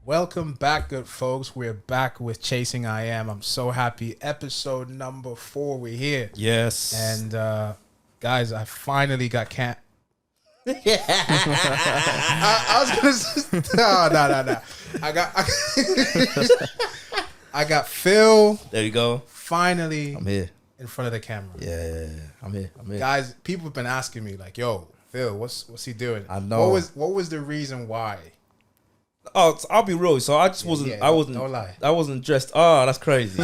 Welcome back, good folks. We're back with Chasing I.AM. I'm so happy. Episode number 4, we're here. Yes. And guys, I finally got I was gonna no. I got Phil. There you go. Finally, I'm here. in front of the camera. Yeah. I'm here. Guys, people have been asking me like, "Yo, Phil, what's he doing?" I know. What was the reason why? Oh, I'll be real. So I just wasn't. I wasn't. Don't lie. I wasn't dressed. Oh, that's crazy.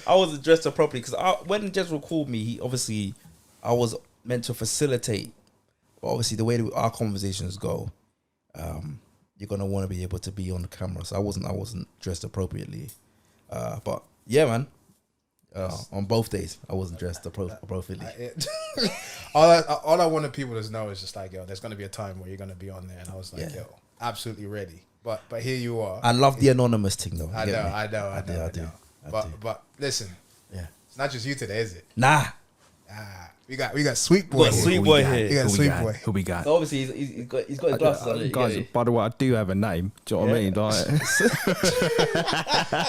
I wasn't dressed up properly because when Jezreel called me, I was meant to facilitate. But obviously, the way that our conversations go, you're gonna want to be able to be on the camera. So I wasn't dressed appropriately. But yeah, man. On both days, I wasn't dressed appropriately. All I wanted people to know is just like, yo, there's gonna be a time where you're gonna be on there, and I was like, yo, absolutely ready. But here you are. I love the anonymous thing though. I know. But listen, yeah, it's not just you today, is it? Nah. We got Sweet Boy. Sweet Boy here. We got Sweet Boy. Who we got? So obviously he's got his glasses on. Guys, by the way, I do have a name. Do you know what I mean? Like,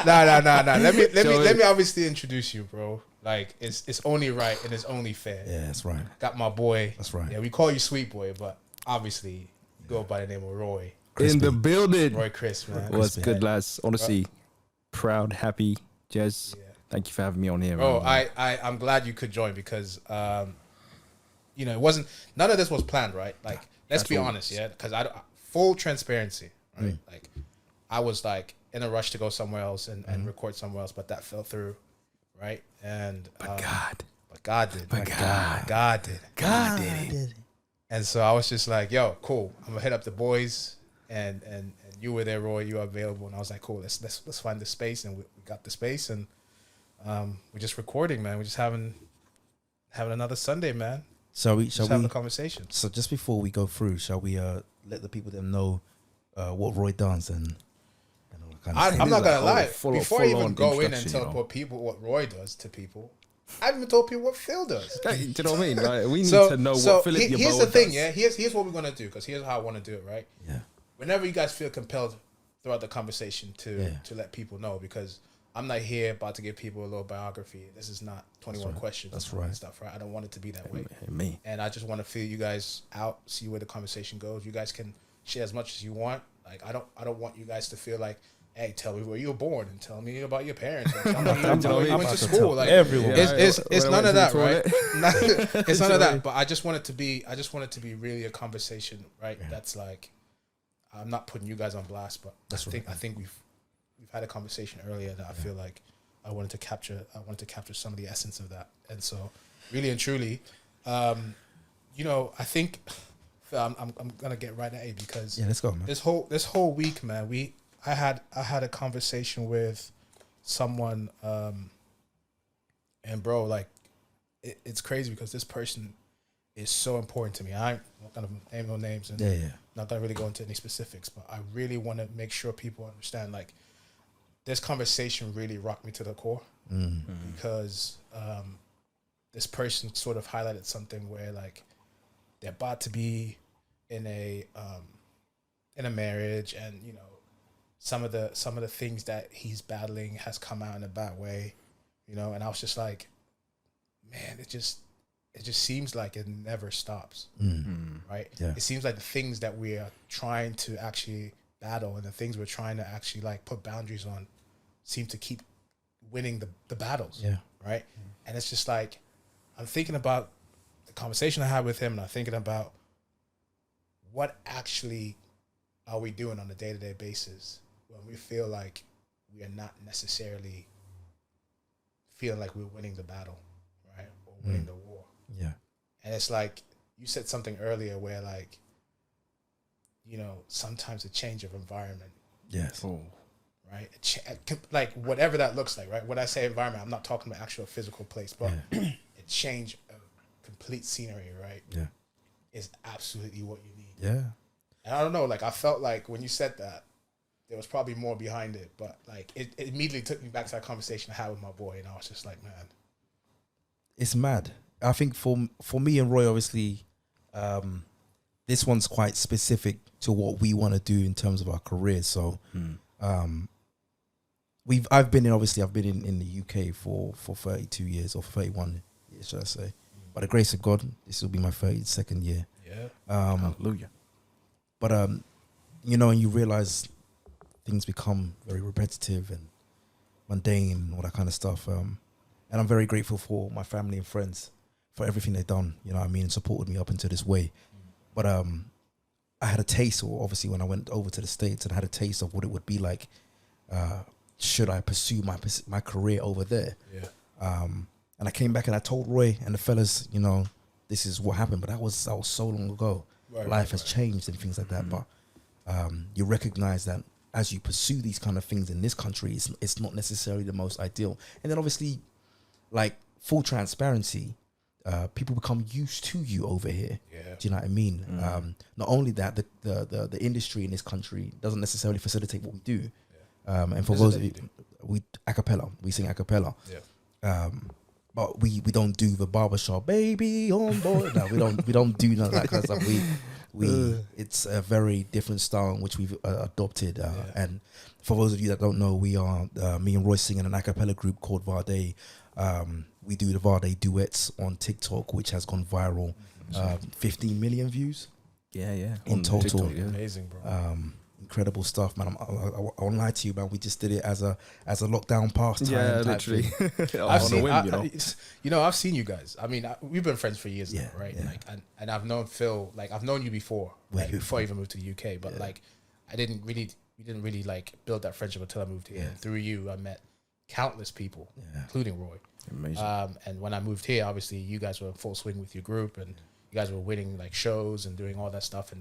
No. Let me obviously introduce you, bro. Like it's only right and it's only fair. Yeah, that's right. Got my boy. That's right. Yeah, we call you Sweet Boy, but obviously you go by the name of Roy. in the building. Roy Chris, man. What's good, lads? Honestly, proud, happy. Jez, thank you for having me on here. Bro, man. I'm glad you could join because it wasn't, none of this was planned, right? Like, let's be honest, yeah, because full transparency, right? Like, I was like in a rush to go somewhere else and record somewhere else, but that fell through, right? And God did. God did it. And so I was just like, yo, cool. I'm gonna hit up the boys, and you were there, Roy. You were available, and I was like, cool. Let's find the space, and we got the space, and we're just recording, man. We're just having another Sunday, man. Shall we having a conversation. So just before we go through, shall we let the people them know what Roy does and all that kind of stuff? I'm not gonna lie. full- Before I even full-on go in and introduction, tell you know. people what Roy does to people, I haven't even told people what Phil does. Do you know what I mean? Like, we need So to know what Philip here's Yeboah the thing, does. yeah. Here's what we're gonna do, because here's how I want to do it, right? Yeah. Whenever you guys feel compelled throughout the conversation to Yeah. let people know, because I'm not here about to give people a little biography. This is not 21 questions. That's and all that right. stuff, right? I don't want it to be that way. Me. And I just want to feel you guys out, see where the conversation goes. You guys can share as much as you want. Like, I don't want you guys to feel like, hey, tell me where you were born and tell me about your parents and tell me where you went to school. Like, everyone. it's none of that, right? It's none of Sorry. that. But I just want it to be really a conversation, right? Yeah. That's like, I'm not putting you guys on blast, but I think we've had a conversation earlier that I feel like I wanted to capture some of the essence of that. And so, really and truly, I think I'm gonna get right at it, because Yeah, let's go, man. this whole week, man, I had a conversation with someone, and bro, like, it's crazy because this person is so important to me. I'm not gonna name no names and not gonna really go into any specifics, but I really want to make sure people understand, like, this conversation really rocked me to the core, because this person sort of highlighted something where, like, they're about to be in a marriage, and some of the things that he's battling has come out in a bad way, and I was just like, man, it just seems like it never stops, right? Yeah. It seems like the things that we are trying to actually battle and the things we're trying to actually, like, put boundaries on seem to keep winning the battles. Yeah. Right. And it's just like, I'm thinking about the conversation I had with him, and I'm thinking about what actually are we doing on a day-to-day basis when we feel like we are not necessarily feeling like we're winning the battle, right? Or winning the war. Yeah. And it's like, you said something earlier where, like, sometimes a change of environment, Yes. right? Like, whatever that looks like, right? When I say environment, I'm not talking about actual physical place, but a change of complete scenery, right? Yeah. Is absolutely what you need. Yeah. And I don't know, like, I felt like when you said that, there was probably more behind it, but, like, it immediately took me back to that conversation I had with my boy, and I was just like, man. It's mad. I think for me and Roy, obviously, this one's quite specific to what we want to do in terms of our careers. So, I've been in the UK for 32 years, or 31 years, should I say. By the grace of God, this will be my 32nd year. Yeah. Hallelujah. But you know, and you realize things become very repetitive and mundane and all that kind of stuff. And I'm very grateful for my family and friends for everything they've done. You know what I mean? Supported me up until this way. But I had a taste, or obviously when I went over to the States, and I had a taste of what it would be like. Should I pursue my career over there? Yeah. And I came back and I told Roy and the fellas, you know, this is what happened. But that was so long ago. Life has changed and things like that. But you recognize that as you pursue these kind of things in this country, it's not necessarily the most ideal. And then obviously, like, full transparency, people become used to you over here. Yeah. Do you know what I mean? Not only that, the industry in this country doesn't necessarily facilitate what we do. And for those of you, we sing a cappella. Yeah. But we don't do the barbershop, baby on board. No, we don't do none of that kind of stuff. It's a very different style in which we've adopted. And for those of you that don't know, we are me and Roy singing an a cappella group called Varday. We do the Varday duets on TikTok, which has gone viral. 15 million views. Yeah. In total. TikTok, yeah. Amazing, bro. Incredible stuff, man. I won't lie to you, man. We just did it as a lockdown pastime. Yeah, type literally. thing. I've seen you guys. I mean, we've been friends for years now, right? Yeah. Like, and I've known Phil. Like, I've known you before, before I even moved to the UK. But like, we didn't really like build that friendship until I moved here. Yeah. And through you, I met countless people, including Roy. Amazing. And when I moved here, obviously, you guys were in full swing with your group, and you guys were winning like shows and doing all that stuff.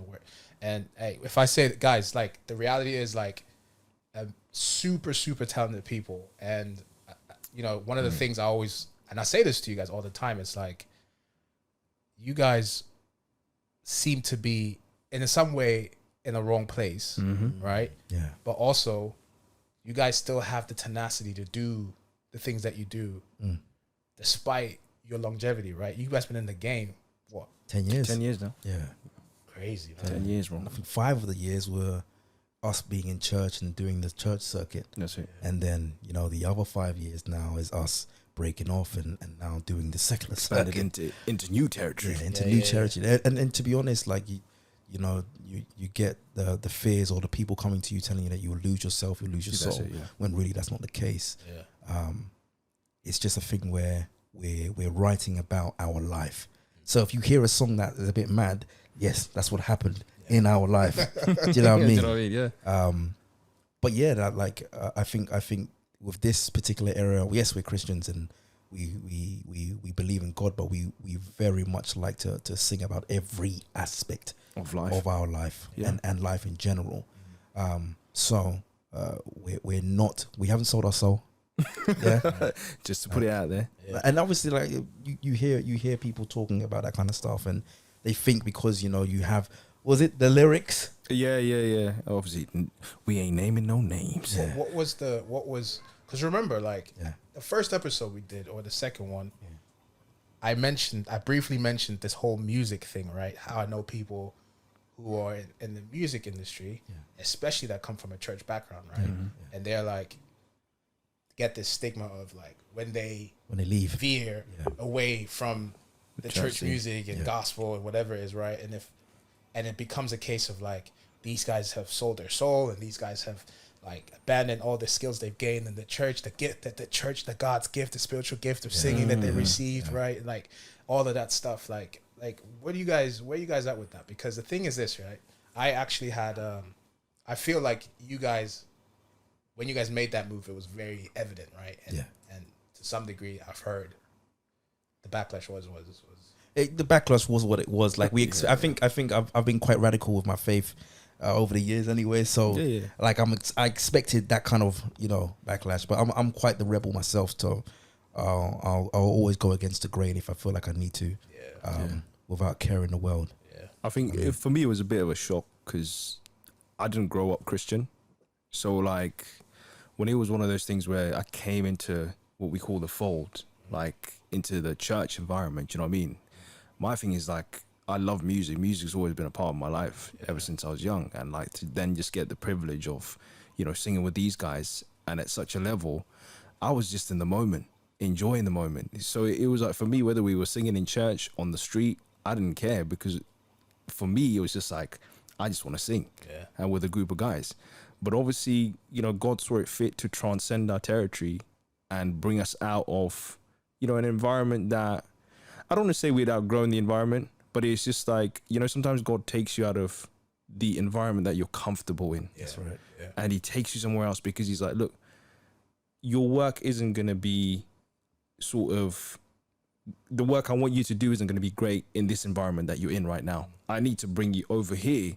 And hey, if I say that, guys, like, the reality is, like, super talented people. And you know, one of the things I always, and I say this to you guys all the time, it's like, you guys seem to be in some way in the wrong place, right? Yeah. But also, you guys still have the tenacity to do the things that you do, despite your longevity, right? You guys been in the game, what? 10 years. 10 years now. Yeah. Crazy, man. 10 years, bro. I think 5 of the years were us being in church and doing the church circuit. That's it. And then, you know, the other 5 years now is us breaking off and now doing the secular Expanded circuit. into new territory. Yeah, into new territory. And to be honest, like, you know, you get the fears or the people coming to you telling you that you will lose yourself, you'll lose your soul, when really that's not the case. Yeah. It's just a thing where we're writing about our life. So if you hear a song that is a bit mad, yes, that's what happened in our life. Do you know what I mean? Do you know what I mean? Yeah. But yeah, that, like, I think with this particular area, yes, we're Christians and we believe in God, but we very much like to sing about every aspect Of life. of our life and life in general. So we haven't sold our soul. Yeah. Just to put it out there. Yeah. And obviously, like, you hear people talking about that kind of stuff, and they think because, you know, you have, was it the lyrics? Yeah. Obviously, we ain't naming no names. Yeah. What was because remember, like, the first episode we did, or the second one, I briefly mentioned this whole music thing, right? How I know people who are in the music industry, especially that come from a church background, right? And they're like, get this stigma of, like, when they leave, veer away from the church music and gospel and whatever it is, right? And it becomes a case of, like, these guys have sold their soul, and these guys have, like, abandoned all the skills they've gained in the church, the God's gift, the spiritual gift of singing that they received, right? Like, all of that stuff. Like where you guys at with that? Because the thing is this, right? I actually had, I feel like you guys, when you guys made that move, it was very evident, right? And to some degree, I've heard the backlash was the backlash was what it was. Like, I think I've been quite radical with my faith over the years anyway. So like, I expected that kind of, you know, backlash, but I'm quite the rebel myself. So I'll always go against the grain if I feel like I need to, without caring the world. Yeah. I think for me, it was a bit of a shock because I didn't grow up Christian. So, like, when it was one of those things where I came into what we call the fold, like, into the church environment, you know what I mean? My thing is, like, I love music. Music's always been a part of my life ever since I was young. And like to then just get the privilege of, you know, singing with these guys and at such a level, I was just in the moment, enjoying the moment. So it was like, for me, whether we were singing in church, on the street, I didn't care, because for me, it was just like, I just want to sing and with a group of guys. But obviously, you know, God saw it fit to transcend our territory and bring us out of, you know, an environment that, I don't want to say we'd outgrown the environment, but it's just like, you know, sometimes God takes you out of the environment that you're comfortable in. That's right. Yeah. And he takes you somewhere else, because he's like, look, your work isn't going to be sort of, the work I want you to do isn't going to be great in this environment that you're in right now. I need to bring you over here,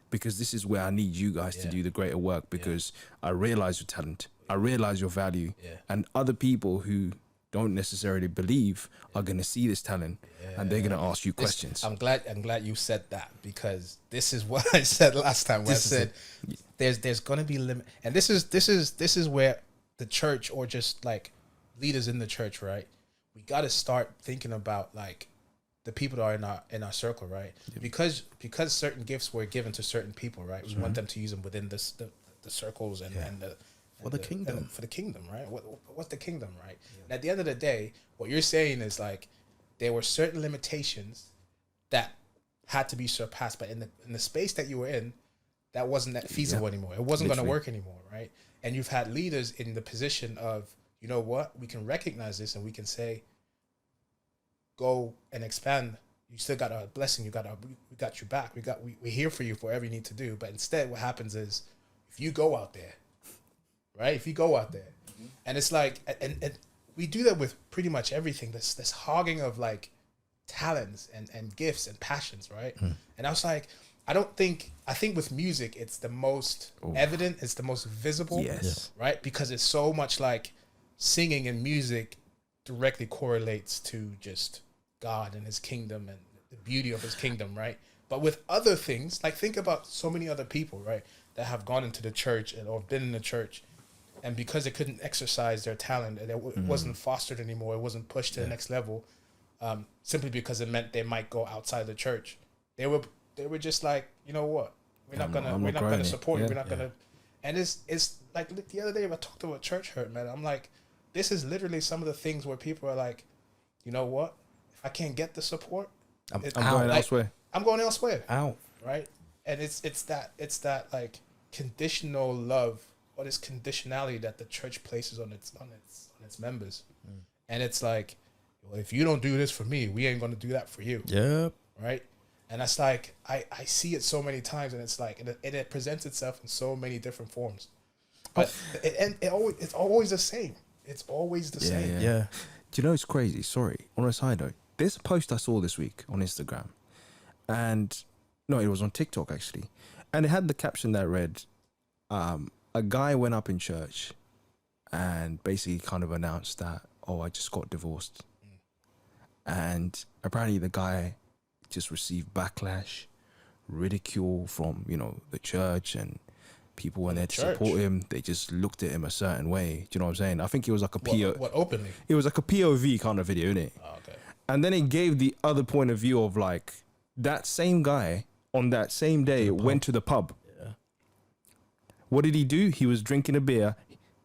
because this is where I need you guys to do the greater work, because I realize your talent, I realize your value, and other people who don't necessarily believe are going to see this talent, and they're going to ask you questions. I'm glad you said that, because this is what I said last time. Where I said there's going to be limit, and this is where the church, or just like leaders in the church, right? We got to start thinking about like the people that are in our circle, right? Because certain gifts were given to certain people, right? We want them to use them within the circles and the for the kingdom. For the kingdom, right? What's the kingdom, right? And at the end of the day, what you're saying is like there were certain limitations that had to be surpassed, but in the space that you were in, that wasn't that feasible anymore. It wasn't going to work anymore, right? And you've had leaders in the position of, you know what, we can recognize this and we can say, go and expand. You still got a blessing. We got you back. We're here for you for whatever you need to do. But instead, what happens is, if you go out there, right? If you go out there, and it's like, and we do that with pretty much everything. This hogging of like talents and gifts and passions, right? And I was like, I think with music, it's the most evident. It's the most visible, right? Because it's so much like singing and music directly correlates to just God and his kingdom and the beauty of his kingdom, right? But with other things, like think about so many other people, right, that have gone into the church or been in the church, and because they couldn't exercise their talent and it wasn't fostered anymore, it wasn't pushed to the next level, simply because it meant they might go outside the church. They were just like, you know what, we're not gonna support you. We're not gonna. And it's like the other day I talked to a church hurt, man. I'm like, this is literally some of the things where people are like, you know what? If I can't get the support, I'm going elsewhere. I'm going elsewhere. Out. Right? And it's that like conditional love, or this conditionality that the church places on its members. And it's like, well, if you don't do this for me, we ain't gonna do that for you. Yep. Right? And that's like I see it so many times, and it's like it presents itself in so many different forms. But it's always the same. It's always the same. Yeah. Do you know it's crazy? Sorry. On a side note, there's a post I saw this week on Instagram, and no, it was on TikTok actually, and it had the caption that read, "A guy went up in church, and basically kind of announced that, oh, I just got divorced," and apparently the guy just received backlash, ridicule from the church, and people were there to support him. They just looked at him a certain way. Do you know what I'm saying? I think it was like a What openly? It was like a POV kind of video, innit? Oh, okay. And then it gave the other point of view of like that same guy on that same day went to the pub. Yeah. What did he do? He was drinking a beer.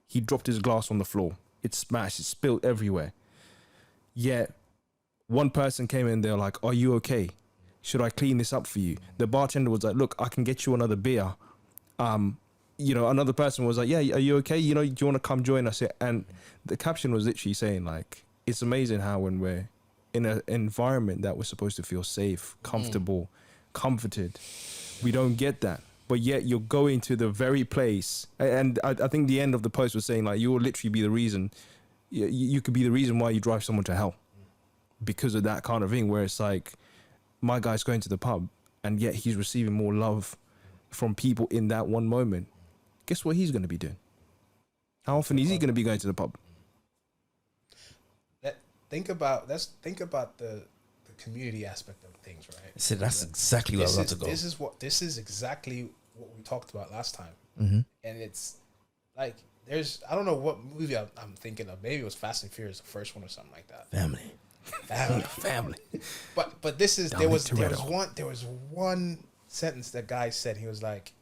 He dropped his glass on the floor. It smashed. It spilled everywhere. Yet one person came in. They're like, "Are you okay? Should I clean this up for you?" The bartender was like, "Look, I can get you another beer." Another person was like, "Yeah, are you okay? Do you want to come join us?" And the caption was literally saying like, it's amazing how when we're in an environment that we're supposed to feel safe, comfortable, comforted, we don't get that. But yet you're going to the very place. And I think the end of the post was saying like, you will literally be the reason, you could be the reason why you drive someone to hell because of that kind of thing, where it's like, my guy's going to the pub and yet he's receiving more love from people in that one moment. Guess what he's going to be doing? How often is he going to be going to the pub? Let's think about the community aspect of things, right? So that's exactly where I want to go. This is exactly what we talked about last time. Mm-hmm. And it's like, I don't know what movie I'm thinking of. Maybe it was Fast and Furious, the first one or something like that. Family. Family. But this is Dominic there Toretto. was one sentence that guy said. He was like,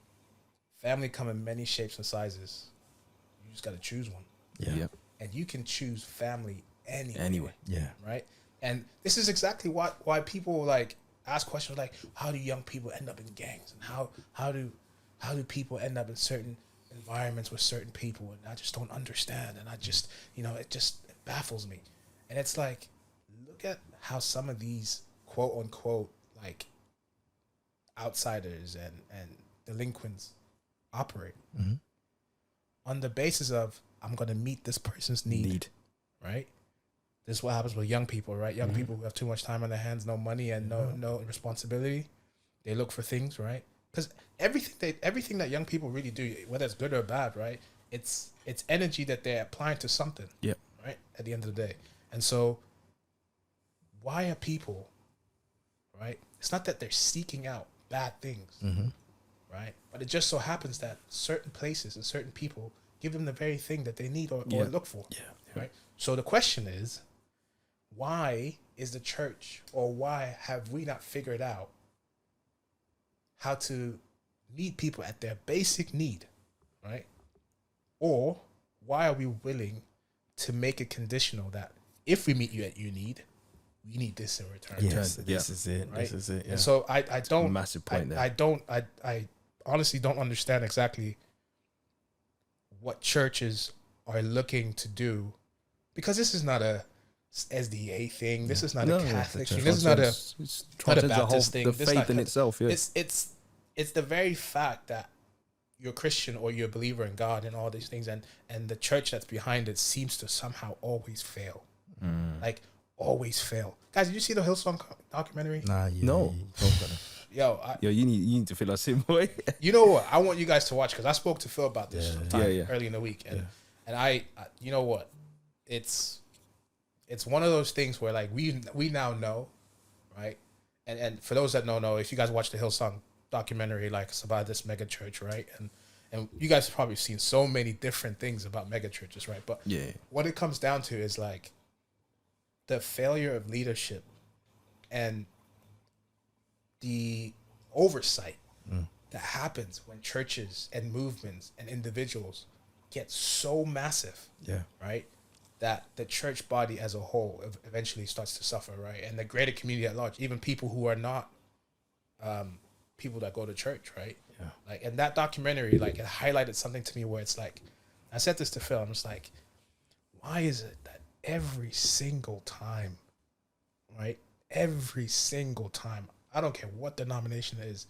family come in many shapes and sizes. You just got to choose one. Yeah. Yep. And you can choose family Anyway. Yeah. right? And this is exactly why people like ask questions like, how do young people end up in gangs, and how do people end up in certain environments with certain people? And I just don't understand, and I just it baffles me. And it's like, look at how some of these quote unquote like outsiders and delinquents operate on the basis of, I'm gonna meet this person's need. Right? This is what happens with young people, right? Young people who have too much time on their hands, no money, and no responsibility. They look for things, right? Because everything that young people really do, whether it's good or bad, right? It's energy that they're applying to something. Yep. Right? At the end of the day. And so why are people, right? It's not that they're seeking out bad things, right? But it just so happens that certain places and certain people give them the very thing that they need or look for. Yeah. Right? So the question is, why is the church, or why have we not figured out how to meet people at their basic need, right? Or why are we willing to make it conditional that if we meet you at your need, we need this in return? Yes, this is it. Right? This is it. Yeah. And so I don't, Massive point there. I honestly don't understand exactly what churches are looking to do, because this is not a SDA thing. This is not a Catholic thing. This is not a Baptist thing. The This is faith not in itself. Yeah. It's the very fact that you're Christian or you're a believer in God and all these things, and the church that's behind it seems to somehow always fail. Like, always fail. Guys, did you see the Hillsong documentary? Nah, No. Yo, You need to feel the same way. you know what? I want you guys to watch, because I spoke to Phil about this sometime Yeah. early in the week, and I you know what? It's one of those things where, like, we now know, right? And for those that don't know, if you guys watch the Hillsong documentary, like, it's about this mega church, right? And you guys have probably seen so many different things about mega churches, right? But what it comes down to is like the failure of leadership and the oversight that happens when churches and movements and individuals get so massive, right, that the church body as a whole eventually starts to suffer, right? And the greater community at large, even people who are not people that go to church, right? Yeah. Like, and that documentary, like, it highlighted something to me where it's like, I said this to Phil, I'm just like, why is it that every single time, right? Every single time, I don't care what denomination it is,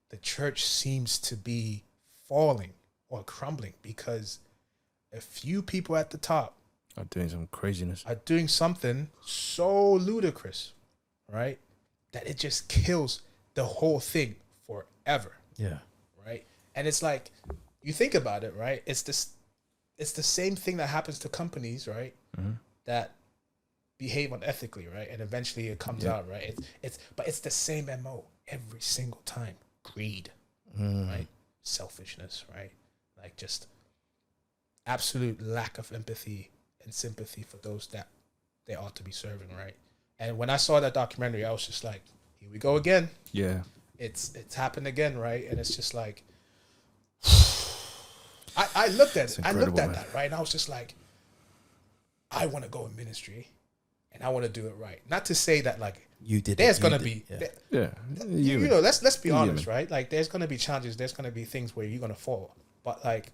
the church seems to be falling or crumbling because a few people at the top are doing some craziness. Are doing something so ludicrous, right? That it just kills the whole thing forever. Yeah. Right? And it's like, you think about it, right? It's the same thing that happens to companies, right? That behave unethically, right? And eventually it comes out, right? But it's the same MO every single time. Greed, right? Selfishness, right? Like, just absolute lack of empathy and sympathy for those that they ought to be serving, right? And when I saw that documentary, I was just like, here we go again. Yeah. It's happened again, right? And it's just like, I looked at that, right? And I was just like, I want to go in ministry and I want to do it right. Not to say that, like, you know, let's be honest, right? Like, there's going to be challenges. There's going to be things where you're going to fall. But, like,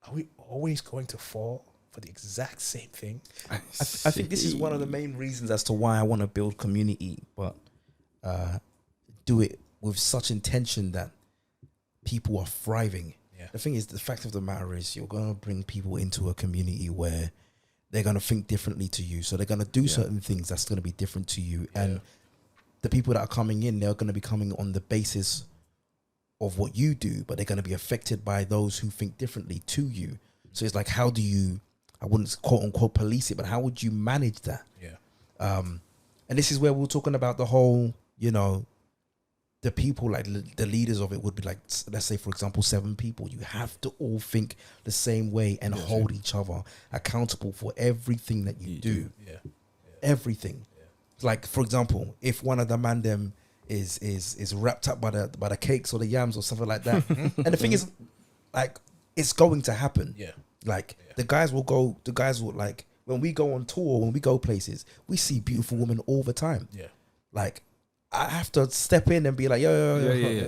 are we always going to fall for the exact same thing? I think this is one of the main reasons as to why I want to build community, but do it with such intention that people are thriving. Yeah. The thing is, the fact of the matter is, you're going to bring people into a community where they're going to think differently to you. So they're going to do certain things that's going to be different to you. Yeah. And the people that are coming in, they're going to be coming on the basis of what you do, but they're going to be affected by those who think differently to you. So it's like, how do you, I wouldn't quote unquote police it, but how would you manage that? Yeah. And this is where we're talking about the whole, you know, the people, like the leaders of it would be like, let's say, for example, 7 people. You have to all think the same way and hold each other accountable for everything that you do. Yeah. Everything. Like, for example, if one of the man them is wrapped up by the cakes or the yams or something like that, and the thing is, like, it's going to happen. Yeah. Like the guys will like, when we go on tour, when we go places, we see beautiful women all the time. Yeah. Like, I have to step in and be like, yo,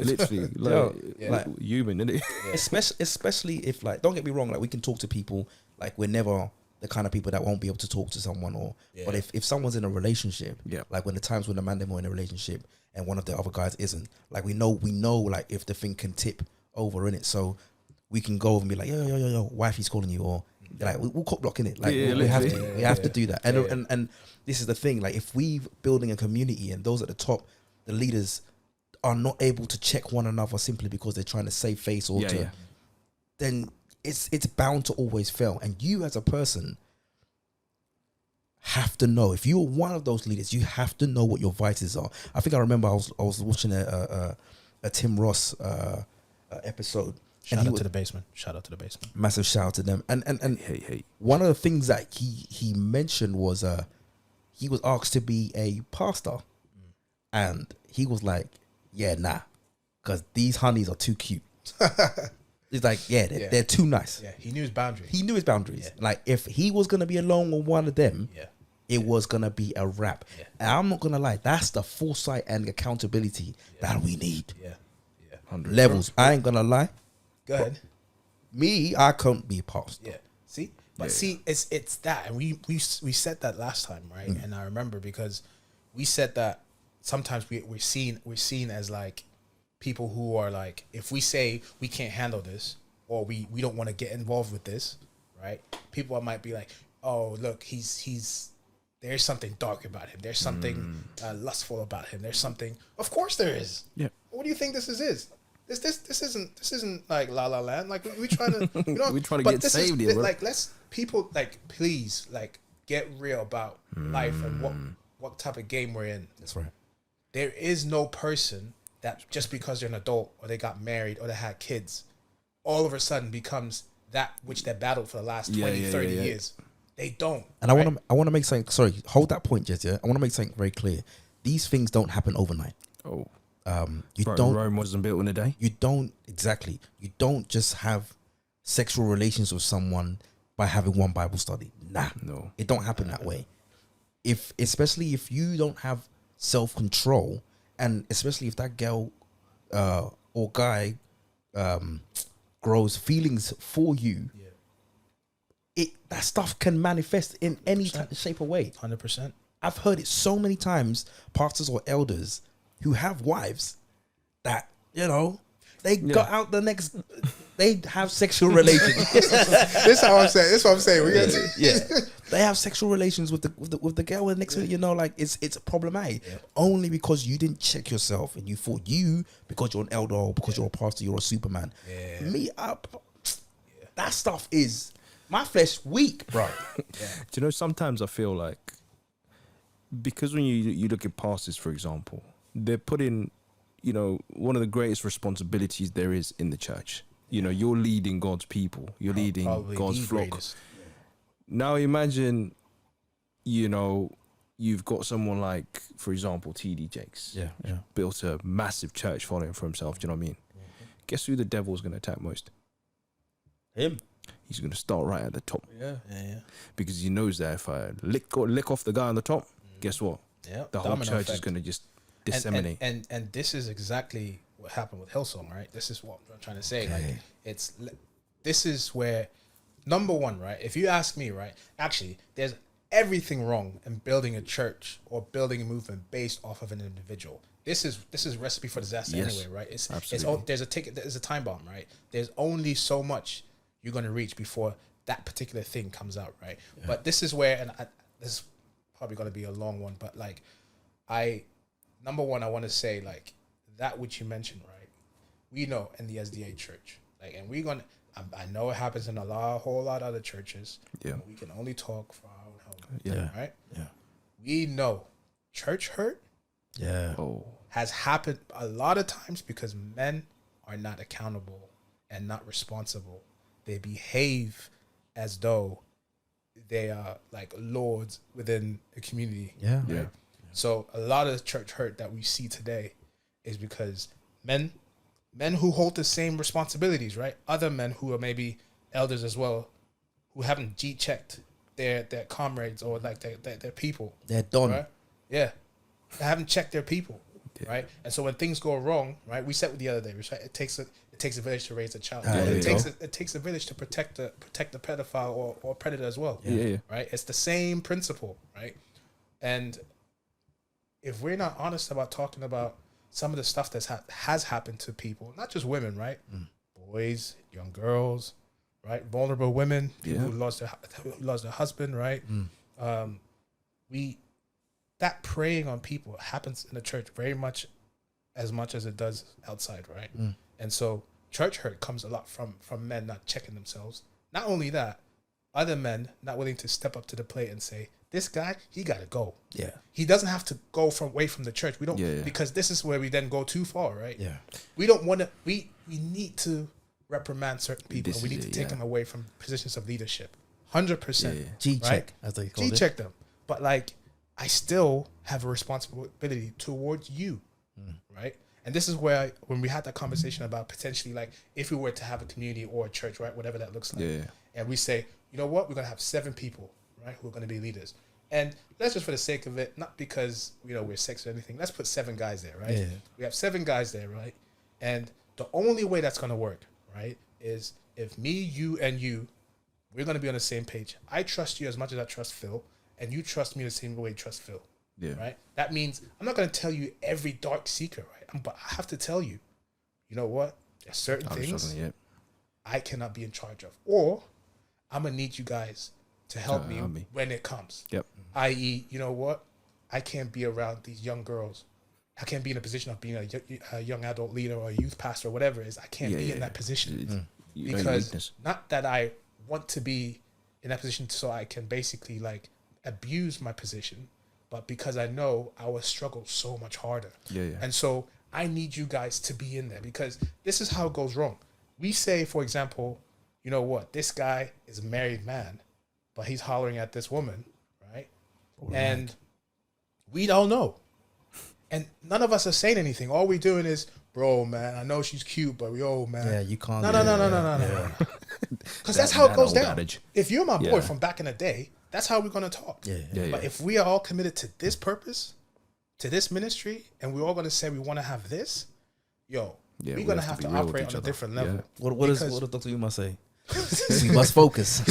literally, like human, isn't it? Yeah. especially if, like, don't get me wrong, like, we can talk to people, like, we're never the kind of people that won't be able to talk to someone, or but if someone's in a relationship, like when the times when the man them are in a relationship and one of the other guys isn't, like, we know like if the thing can tip over in it, so we can go and be like, yo, wifey's calling you, or like we'll cock block in it, like we have to do that, and this is the thing, like, if we building a community and those at the top, the leaders, are not able to check one another simply because they're trying to save face or then it's bound to always fail. And you as a person have to know, if you're one of those leaders, you have to know what your vices are. I think I remember I was watching a Tim Ross episode. Shout out to the basement. Massive shout out to them. And hey. one of the things that he mentioned was he was asked to be a pastor, and he was like, yeah, nah, because these honeys are too cute. It's like, they're too nice. Yeah, he knew his boundaries. Yeah. Like, if he was gonna be alone with one of them, it was gonna be a wrap. Yeah. And I'm not gonna lie, that's the foresight and accountability that we need. Yeah. Levels. I ain't gonna lie. Go ahead. Me, I couldn't be pastor. Yeah. See, but see, it's that, and we said that last time, right? And I remember because we said that sometimes we're seen as like people who are like, if we say we can't handle this, or we don't want to get involved with this, right? People might be like, oh, look, he's there's something dark about him. There's something lustful about him. There's something. Of course there is. Yeah. What do you think this is? This isn't like La La Land. Like we trying to, we trying to get saved here. Like, let's people, like, please, like, get real about life and what type of game we're in. That's right. There is no person that just because they're an adult or they got married or they had kids, all of a sudden becomes that which they battled for the last 20, 30 years. They don't. And right? I want to make something, sorry, hold that point, Jez, yeah? I want to make something very clear. These things don't happen overnight. Oh. Rome wasn't built in a day. You don't just have sexual relations with someone by having one Bible study. Nah. No. It don't happen that way. Especially if you don't have self-control, and especially if that girl or guy grows feelings for you, that stuff can manifest in any shape or way. 100%. I've heard it so many times, pastors or elders who have wives that, they got out the next, they have sexual relations. This is what I'm saying. They have sexual relations with the girl, and next minute, like, it's problematic. Only because you didn't check yourself and you thought because you're an elder or because you're a pastor, you're a Superman. Me up. That stuff is my flesh weak, bro. Do you know, sometimes I feel like, because when you look at pastors, for example, they're put in, one of the greatest responsibilities there is in the church. You're leading God's people. You're leading God's flock. Greatest. Now imagine, you've got someone like, for example, T.D. Jakes. Built a massive church following for himself. Do you know what I mean? Guess who the devil's going to attack most? Him. He's going to start right at the top. Yeah. Because he knows that if I lick off the guy on the top, guess what? The whole church is going to just disseminate. And this is exactly what happened with Hillsong, right? This is what I'm trying to say. Okay. Like, this is where, number one, right? If you ask me, right? Actually, there's everything wrong in building a church or building a movement based off of an individual. This is recipe for disaster anyway, right? There's a time bomb, right? There's only so much you're going to reach before that particular thing comes out, right? But this is where, and this is probably going to be a long one, but like, number one, I want to say, like, that which you mentioned, right? We know in the SDA church, like, and I know it happens in a whole lot of other churches. We can only talk for our own home, right? We know church hurt has happened a lot of times because men are not accountable and not responsible. They behave as though they are like lords within a community. Yeah. Right? So a lot of the church hurt that we see today is because men who hold the same responsibilities, right? Other men who are maybe elders as well, who haven't G-checked their comrades or like their people. They're done. Right? Yeah. They haven't checked their people, right? And so when things go wrong, right? We said the other day, right? It takes a village to raise a child. It takes a village to protect the pedophile or predator as well. Yeah. Right? It's the same principle, right? And if we're not honest about talking about some of the stuff that has happened to people, not just women, right? Boys, young girls, right? Vulnerable women, people who lost their husband, right? That preying on people happens in the church very much as it does outside, right? And so church hurt comes a lot from men not checking themselves. Not only that, other men not willing to step up to the plate and say, this guy, he got to go. Yeah. He doesn't have to go away from the church. We don't, because this is where we then go too far, right? Yeah. We don't want to, we need to reprimand certain people. And we need to take them away from positions of leadership. 100%. G-check, right? as they call it. G-check them. But like, I still have a responsibility towards you, right? And this is where, when we had that conversation about potentially, like, if we were to have a community or a church, right, whatever that looks like, and we say, you know what, we're going to have 7 people, right, who are going to be leaders. And let's just, for the sake of it, not because, we're sex or anything, let's put 7 guys there, right? Yeah. We have 7 guys there, right? And the only way that's going to work, right, is if me, you, and you, we're going to be on the same page. I trust you as much as I trust Phil, and you trust me the same way you trust Phil. Yeah. Right? That means I'm not going to tell you every dark secret, right? But I have to tell you, you know what? There's certain things I cannot be in charge of. Or I'm going to need you guys to help me when it comes. Yep. I.e., you know what? I can't be around these young girls. I can't be in a position of being a young adult leader or a youth pastor or whatever it is. I can't be in that position. Because not that I want to be in that position so I can basically like abuse my position, but because I know I will struggle so much harder. And so I need you guys to be in there, because this is how it goes wrong. We say, for example, you know what, this guy is a married man, but he's hollering at this woman, right? And we don't know. And none of us are saying anything. All we're doing is, bro, man, I know she's cute, but man. Yeah, you can't. No. Because that's how it goes down. If you're my boy from back in the day, that's how we're going to talk. But if we are all committed to this purpose, to this ministry, and we're all going to say we want to have this, we're going to have to operate on a different level. What does Dr. Uma say? We must focus.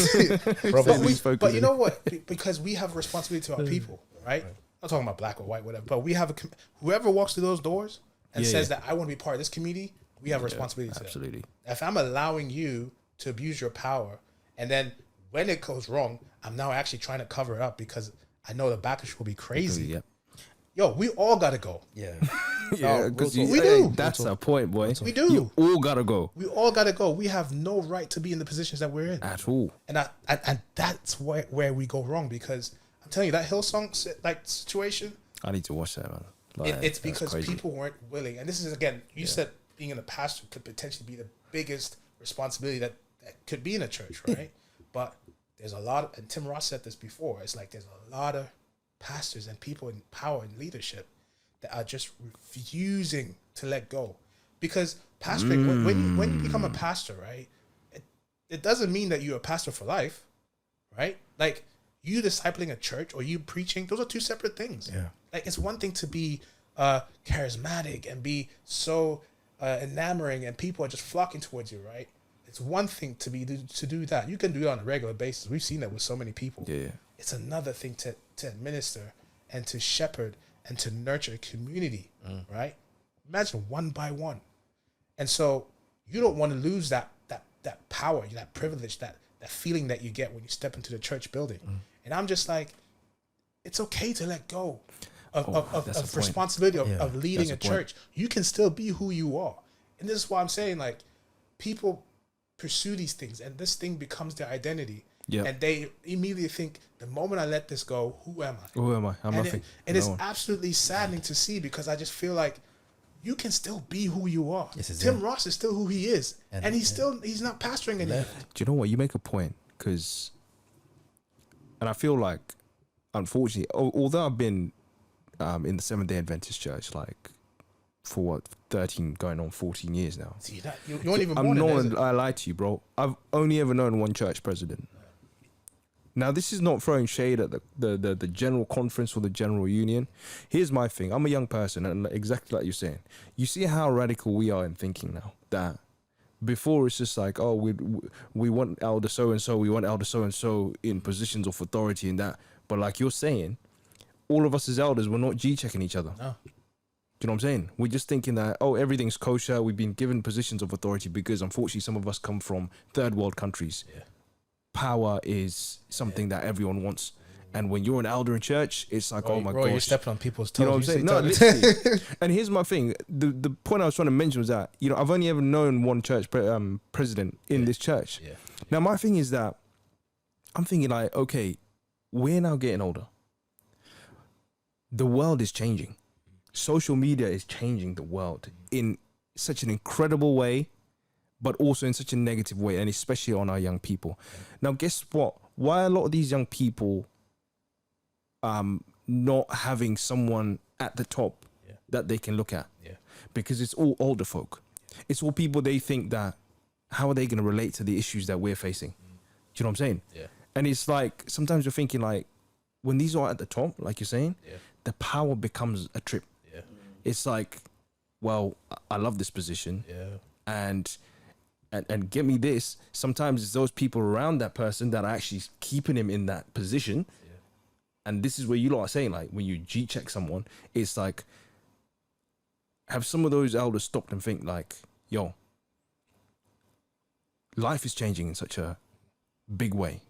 But you know what? Because we have a responsibility to our people, right? I'm not talking about black or white, whatever. But we have whoever walks through those doors and says that I want to be part of this community, we have a responsibility to absolutely. That. If I'm allowing you to abuse your power, and then when it goes wrong, I'm now actually trying to cover it up because I know the backlash will be crazy. Yo, we all gotta go. Because we do. That's a point, boy. We do. You all gotta go. We all gotta go. We have no right to be in the positions that we're in at all. And that's where we go wrong, because I'm telling you, that Hillsong like situation. I need to watch that, man. It's because people weren't willing. And this is, again, you said being in a pastor could potentially be the biggest responsibility that could be in a church, right? But there's a lot, and Tim Ross said this before, it's like there's a lot of pastors and people in power and leadership that are just refusing to let go. Because pastoring, when you become a pastor, right, it doesn't mean that you're a pastor for life, right? Like, you discipling a church or you preaching, those are 2 separate things. Like, it's one thing to be charismatic and be so enamoring and people are just flocking towards you, right? It's one thing to do that. You can do it on a regular basis. We've seen that with so many people. It's another thing to administer and to shepherd and to nurture a community, right? Imagine one by one. And so you don't want to lose that power, that privilege, that feeling that you get when you step into the church building. And I'm just like, it's okay to let go of responsibility of leading a church. You can still be who you are. And this is why I'm saying, like, people pursue these things and this thing becomes their identity. And they immediately think, the moment I let this go, who am I? Who am I? I'm nothing. It's absolutely saddening to see, because I just feel like you can still be who you are. Tim Ross is still who he is. And he's not pastoring anymore. Do you know what? You make a point, and I feel like, unfortunately, although I've been in the Seventh-day Adventist Church, like for what 13 going on 14 years now. See that you weren't even I'm born not. I lied to you, bro. I've only ever known one church president. Now, this is not throwing shade at the general conference or the general union. Here's my thing. I'm a young person, and exactly like you're saying, you see how radical we are in thinking now. That before it's just like, oh, we want elder so and so, we want elder so and so in positions of authority and that. But like you're saying, all of us as elders, we're not G-checking each other. No. Do you know what I'm saying? We're just thinking that, oh, everything's kosher. We've been given positions of authority because unfortunately some of us come from third world countries. Yeah. Power is something that everyone wants. And when you're an elder in church, it's like, oh my gosh. You're stepping on people's toes. You know what I'm saying? No, literally. And here's my thing. The point I was trying to mention was that, you know, I've only ever known one church president in this church. Yeah. Now, my thing is that I'm thinking like, okay, we're now getting older. The world is changing. Social media is changing the world in such an incredible way, but also in such a negative way, and especially on our young people. Now, guess what? Why a lot of these young people not having someone at the top that they can look at? Because it's all older folk. It's all people they think that, how are they going to relate to the issues that we're facing? Do you know what I'm saying? Yeah. And it's like, sometimes you're thinking like, when these are at the top, like you're saying, the power becomes a trip. Yeah. It's like, well, I love this position. Yeah. And get me this, sometimes it's those people around that person that are actually keeping him in that position. Yeah. And this is where you lot are saying, like, when you G-check someone, it's like, have some of those elders stopped and think like, yo, life is changing in such a big way.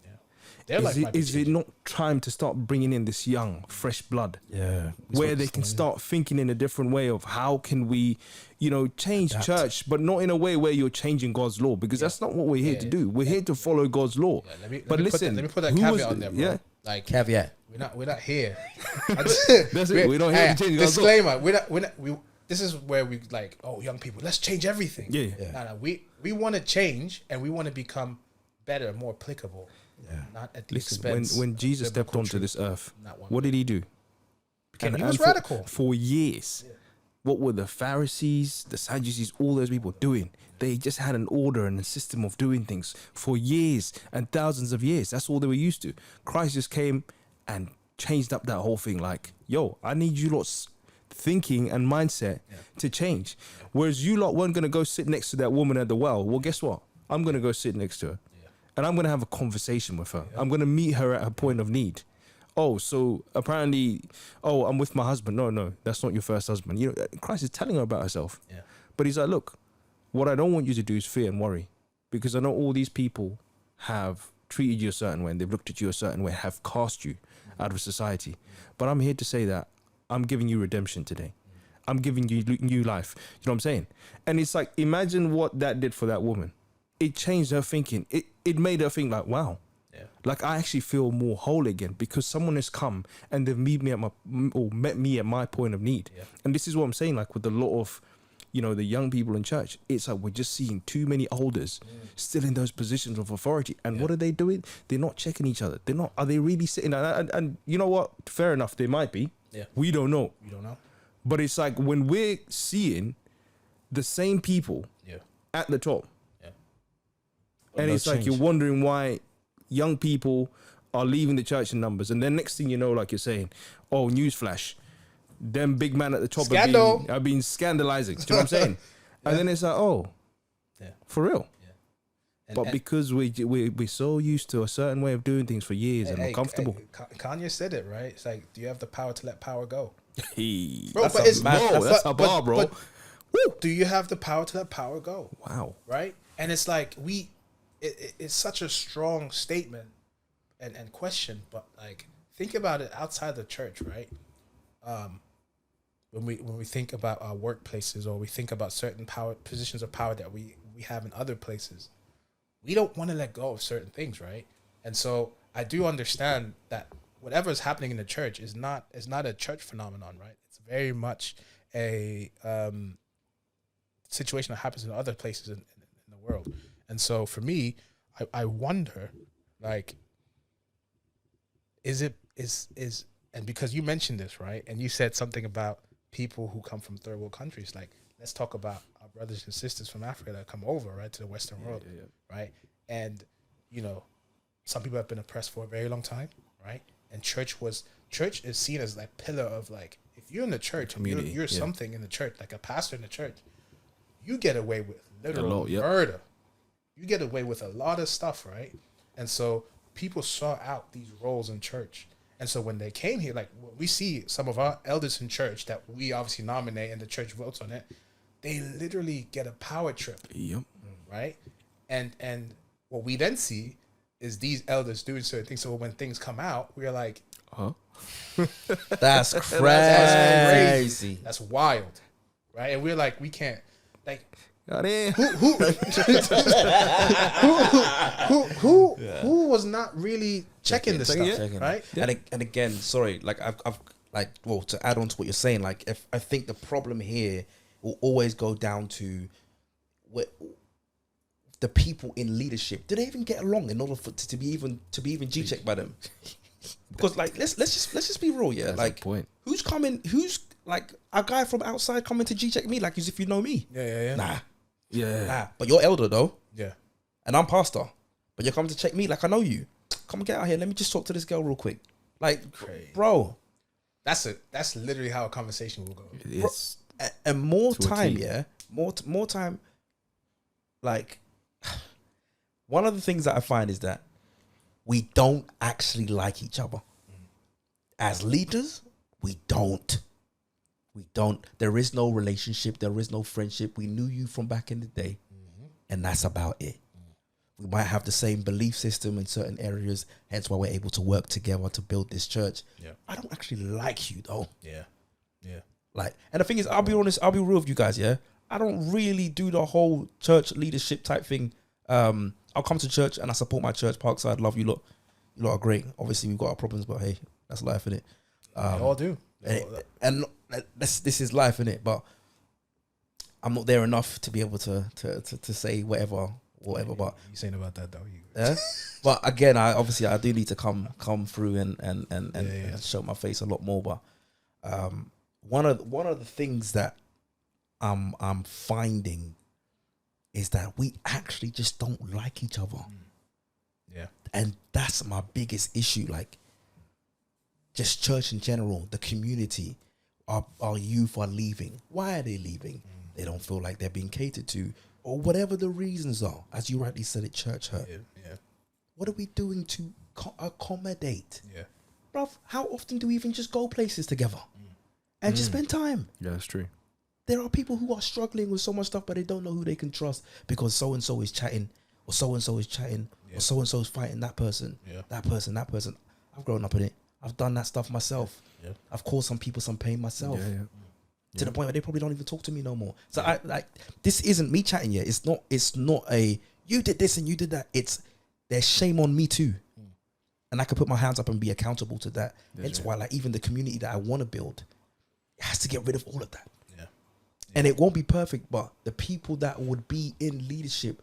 Is it not time to start bringing in this young, fresh blood? Yeah. Where they can start thinking in a different way of how can we, you know, change church, but not in a way where you're changing God's law, because that's not what we're here to do. We're here to follow God's law. Yeah, let me put that caveat on there, bro. Yeah. Like caveat. We're not here. That's it. We're not here to change God's law. Disclaimer. This is where we like, oh, young people, let's change everything. Yeah. No, we want to change and we want to become better, more applicable. Yeah. Not at the Listen, expense. when Jesus stepped onto this earth, what did he do? He was radical for years. Yeah. What were the Pharisees, the Sadducees, all those people doing? They just had an order and a system of doing things for years and thousands of years. That's all they were used to. Christ just came and changed up that whole thing. Like, yo, I need you lot's thinking and mindset to change. Whereas you lot weren't going to go sit next to that woman at the well. Well, guess what? I'm going to go sit next to her. And I'm going to have a conversation with her. I'm going to meet her at her point of need. Oh, so apparently, I'm with my husband. No, that's not your first husband. You know, Christ is telling her about herself. Yeah. But he's like, look, what I don't want you to do is fear and worry, because I know all these people have treated you a certain way and they've looked at you a certain way, have cast you out of society. But I'm here to say that I'm giving you redemption today. I'm giving you new life. You know what I'm saying? And it's like, imagine what that did for that woman. It changed her thinking. It made her think like, wow, like I actually feel more whole again because someone has come and they've met me at my point of need. Yeah. And this is what I'm saying, like with a lot of, you know, the young people in church, it's like we're just seeing too many elders still in those positions of authority. And what are they doing? They're not checking each other. Are they really sitting? And you know what? Fair enough, they might be. Yeah. We don't know. But it's like when we're seeing the same people at the top, and it's like you're wondering why young people are leaving the church in numbers. And then next thing you know, like you're saying, oh, newsflash, them big man at the top have been scandalizing. Do you know what I'm saying? And then it's like, oh, for real. Yeah. But because we're so used to a certain way of doing things for years and we're comfortable. Kanye said it, right? It's like, do you have the power to let power go? Bro, that's a bar, bro. But, do you have the power to let power go? Wow. Right? And it's like, it's such a strong statement and question, but like think about it outside the church, right? When we think about our workplaces or we think about certain positions of power that we have in other places, we don't want to let go of certain things, right? And so I do understand that whatever is happening in the church is not a church phenomenon, right? It's very much a situation that happens in other places in the world. And so for me, I wonder, like, is and because you mentioned this, right, and you said something about people who come from third world countries, like let's talk about our brothers and sisters from Africa that come over, right, to the Western world, right, and you know, some people have been oppressed for a very long time, right, and church is seen as like pillar of like, if you're in the church, you're something in the church, like a pastor in the church, you get away with literal murder. You get away with a lot of stuff, right? And so people saw out these roles in church. And so when they came here, like we see some of our elders in church that we obviously nominate and the church votes on it, they literally get a power trip. Yep. Right? And what we then see is these elders doing certain things. So when things come out, we're like, huh? That's crazy. That's crazy. That's wild. Right? And we're like, we can't, like, who was not really checking this stuff, right? And again, sorry, like I've like, well, to add on to what you're saying, like if I think the problem here will always go down to what the people in leadership, do they even get along in order for to be even G-checked by them? Because like let's just be real, yeah. That's like who's like a guy from outside coming to G-check me like as if you know me? Yeah. Nah. But you're elder though. Yeah. And I'm pastor. But you're coming to check me like I know you. Come get out here. Let me just talk to this girl real quick. Like, bro. That's literally how a conversation will go. Yes. And more time, more time. Like, one of the things that I find is that we don't actually like each other. As leaders, we don't. There is no relationship. There is no friendship. We knew you from back in the day. And that's about it. We might have the same belief system in certain areas, hence why we're able to work together to build this church. Yeah. I don't actually like you though. Yeah. Like, and the thing is, I'll be honest, I'll be real with you guys, yeah? I don't really do the whole church leadership type thing. I'll come to church and I support my church, Parkside, love you lot. You lot are great. Obviously we've got our problems, but hey, that's life, innit? We all do. And this is life, innit? But I'm not there enough to be able to say whatever. But you saying about that though? Yeah. But again, I do need to come through and show my face a lot more. But one of the things that I'm finding is that we actually just don't like each other. Yeah. And that's my biggest issue. Like, just church in general, the community, our youth are leaving. Why are they leaving? They don't feel like they're being catered to, or whatever the reasons are. As you rightly said, it church hurt. Yeah. What are we doing to accommodate? Yeah. Bruv, how often do we even just go places together and just spend time? Yeah, that's true. There are people who are struggling with so much stuff, but they don't know who they can trust because so-and-so is chatting, or so-and-so is chatting, or so-and-so is fighting that person, that person. I've grown up in it. I've done that stuff myself. Yeah. I've caused some people some pain myself. To the point where they probably don't even talk to me no more. So I like, this isn't me chatting yet. It's not a you did this and you did that. It's there's shame on me too. And I could put my hands up and be accountable to that. Hence why, like, even the community that I want to build, it has to get rid of all of that. And it won't be perfect, but the people that would be in leadership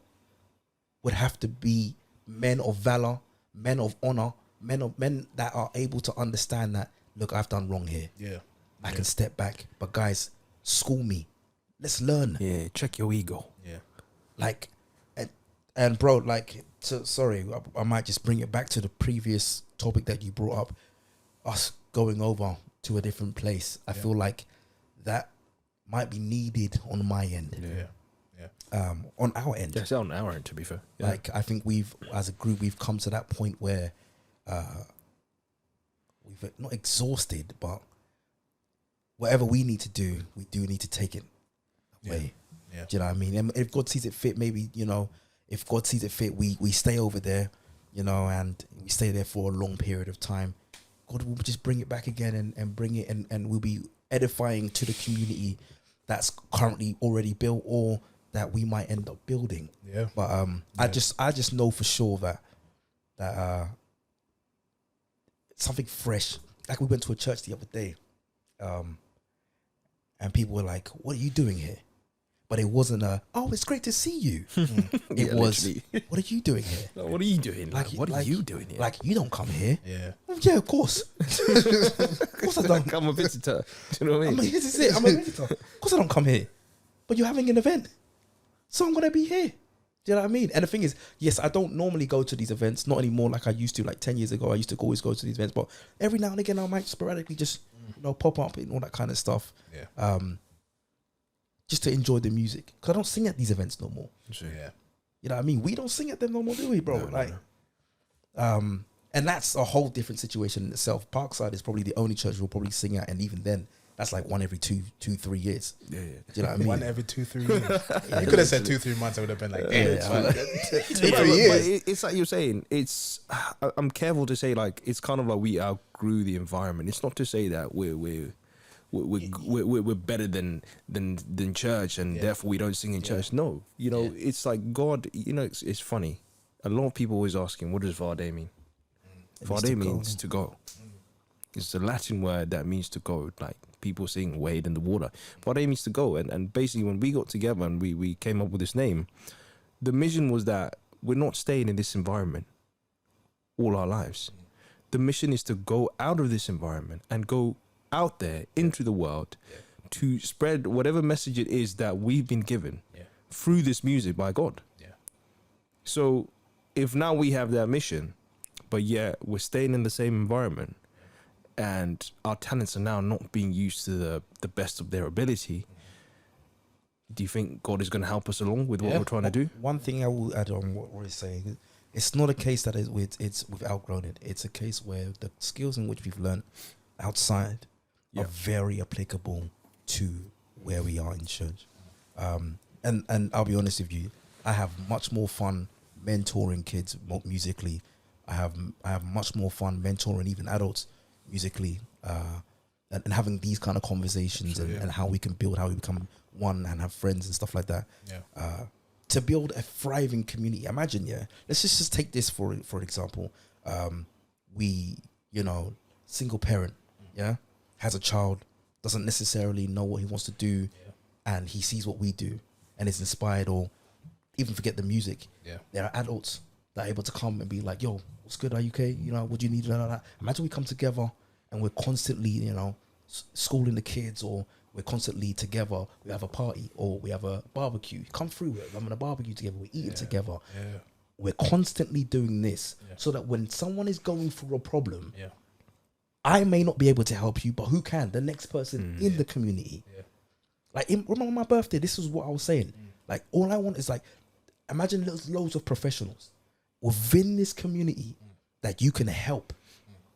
would have to be men of valor, men of honor, men that are able to understand that, look, I've done wrong here. I can step back, but guys, school me. Let's learn. Yeah, check your ego. Yeah. Like, and bro, like, sorry, I might just bring it back to the previous topic that you brought up, us going over to a different place. I feel like that might be needed on my end. On our end. Yes, on our end, to be fair. Yeah. Like, I think as a group, we've come to that point where we've not exhausted, but whatever we need to do, we do need to take it away. Do you know what I mean? And if God sees it fit, maybe, if God sees it fit, we stay over there, and we stay there for a long period of time. God will just bring it back again and bring it and we'll be edifying to the community that's currently already built or that we might end up building. Yeah. But I just know for sure that something fresh. Like, we went to a church the other day, and people were like, "What are you doing here?" but it wasn't it's great to see you. It was, what are you doing here? What are you doing? What are you doing here? Like, you don't come here. Yeah. Yeah, of course. Of course I don't. I'm a visitor. Do you know what I mean? This is it. I'm a visitor. Of course I don't come here. But you're having an event. So I'm going to be here. Do you know what I mean? And the thing is, yes, I don't normally go to these events, not anymore like I used to. Like 10 years ago, I used to always go to these events, but every now and again, I might sporadically just, pop up and all that kind of stuff. Yeah. Just to enjoy the music. Because I don't sing at these events no more. Yeah. You know what I mean? We don't sing at them no more, do we, bro? And that's a whole different situation in itself. Parkside is probably the only church we'll probably sing at, and even then, that's like one every 3 years. Yeah. Do you know what I mean? One every 2-3 years. You could have said 2-3 months. I would have been like, damn. Yeah, 2-3 years. But it's like you're saying. I'm careful to say, like, it's kind of like we outgrew the environment. It's not to say that we're better than church, and therefore we don't sing in church. No, it's like God. It's funny. A lot of people always asking, what does Vade mean? Vade means to go. It's a Latin word that means to go. Like people saying wade in the water. Vade means to go. And basically when we got together and we came up with this name, the mission was that we're not staying in this environment all our lives. The mission is to go out of this environment and go out there into the world to spread whatever message it is that we've been given through this music by God. Yeah. So if now we have that mission, but yet we're staying in the same environment and our talents are now not being used to the best of their ability, do you think God is going to help us along with what we're trying to do? One thing I will add on what Roy's saying, it's not a case that we've outgrown it. It's a case where the skills in which we've learned outside are very applicable to where we are in church. And I'll be honest with you, I have much more fun mentoring kids musically. I have much more fun mentoring even adults musically, and having these kind of conversations and how we can build, how we become one and have friends and stuff like that. To build a thriving community. Imagine, let's just take this for example. We, single parent, has a child, doesn't necessarily know what he wants to do, and he sees what we do and is inspired, or even forget the music. There are adults that are able to come and be like, yo, what's good? Are you okay? What do you need? Imagine we come together and we're constantly, schooling the kids, or we're constantly together. We have a party or we have a barbecue. Come through, we're having a barbecue together. We're eating together. We're constantly doing this so that when someone is going through a problem, I may not be able to help you, but who can? The next person in the community. Like, remember my birthday? This is what I was saying. Like, all I want is, like, imagine there's loads of professionals within this community that you can help.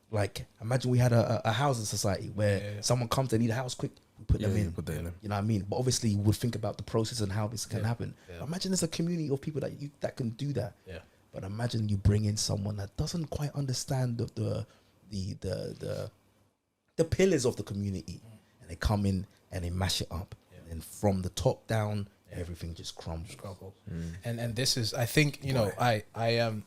Like, imagine we had a housing society where someone comes, they need a house quick, we put them in. You know what I mean? But obviously, we'll think about the process and how this can happen. Imagine there's a community of people that can do that. But imagine you bring in someone that doesn't quite understand the pillars of the community, and they come in and they mash it up, and from the top down, everything just crumbles. And this is, I think, I am,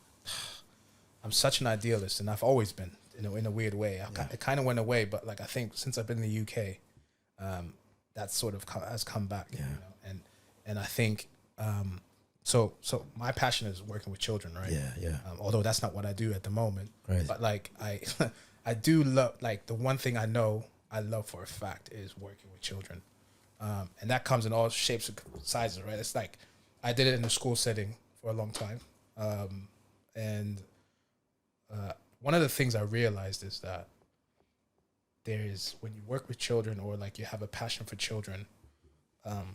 I'm such an idealist, and I've always been, in a weird way. It kind of went away, but like I think since I've been in the UK, that sort of has come back. And I think so my passion is working with children, right? Although that's not what I do at the moment, but like I do love, like, the one thing I know I love for a fact is working with children. And that comes in all shapes and sizes, right? It's like I did it in a school setting for a long time. And one of the things I realized is that there is, when you work with children, or like you have a passion for children, a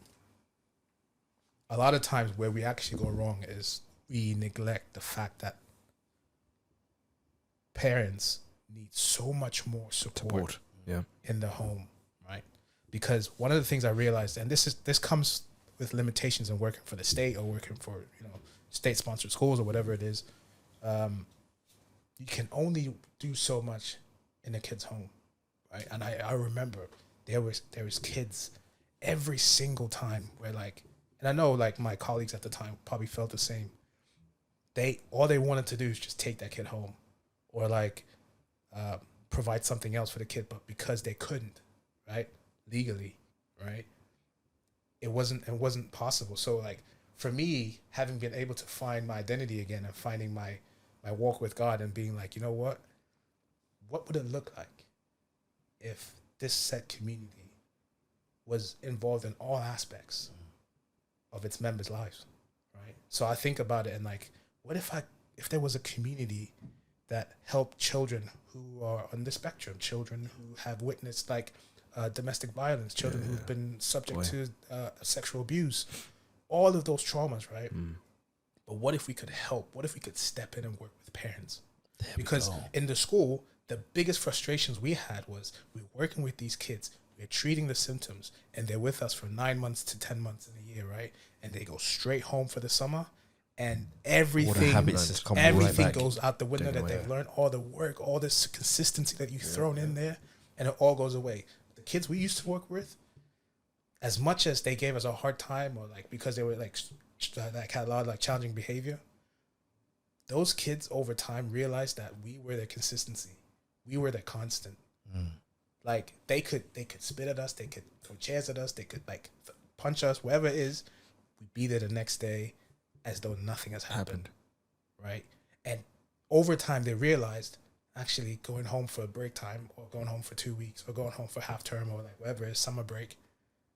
lot of times where we actually go wrong is we neglect the fact that parents need so much more support. In the home, right? Because one of the things I realized, and this comes with limitations in working for the state or working for state-sponsored schools or whatever it is, you can only do so much in a kid's home, right? And I remember there was kids every single time where, like, and I know like my colleagues at the time probably felt the same. All they wanted to do is just take that kid home, or like provide something else for the kid, but because they couldn't, right, legally, right, it wasn't possible. So like for me, having been able to find my identity again and finding my walk with God and being like, you know what would it look like if this set community was involved in all aspects of its members' lives, right? So I think about it and like, what if there was a community that helped children who are on the spectrum, children who have witnessed like domestic violence, children who've been subject to sexual abuse, all of those traumas, right? But what if we could help? What if we could step in and work with parents? Because in the school, the biggest frustrations we had was we're working with these kids, we're treating the symptoms, and they're with us for 9 months to 10 months in a year, right? And they go straight home for the summer, and everything right goes out the window that they've learned, all the work, all this consistency that you've thrown in there, and it all goes away. The kids we used to work with, as much as they gave us a hard time, or like because they were like had a lot of like challenging behavior, those kids over time realized that we were their consistency, we were their constant. Like they could spit at us, they could throw chairs at us, they could like punch us, whatever it is, we'd be there the next day as though nothing has happened. Right? And over time they realized actually going home for a break time, or going home for 2 weeks, or going home for half term, or like whatever it is, summer break,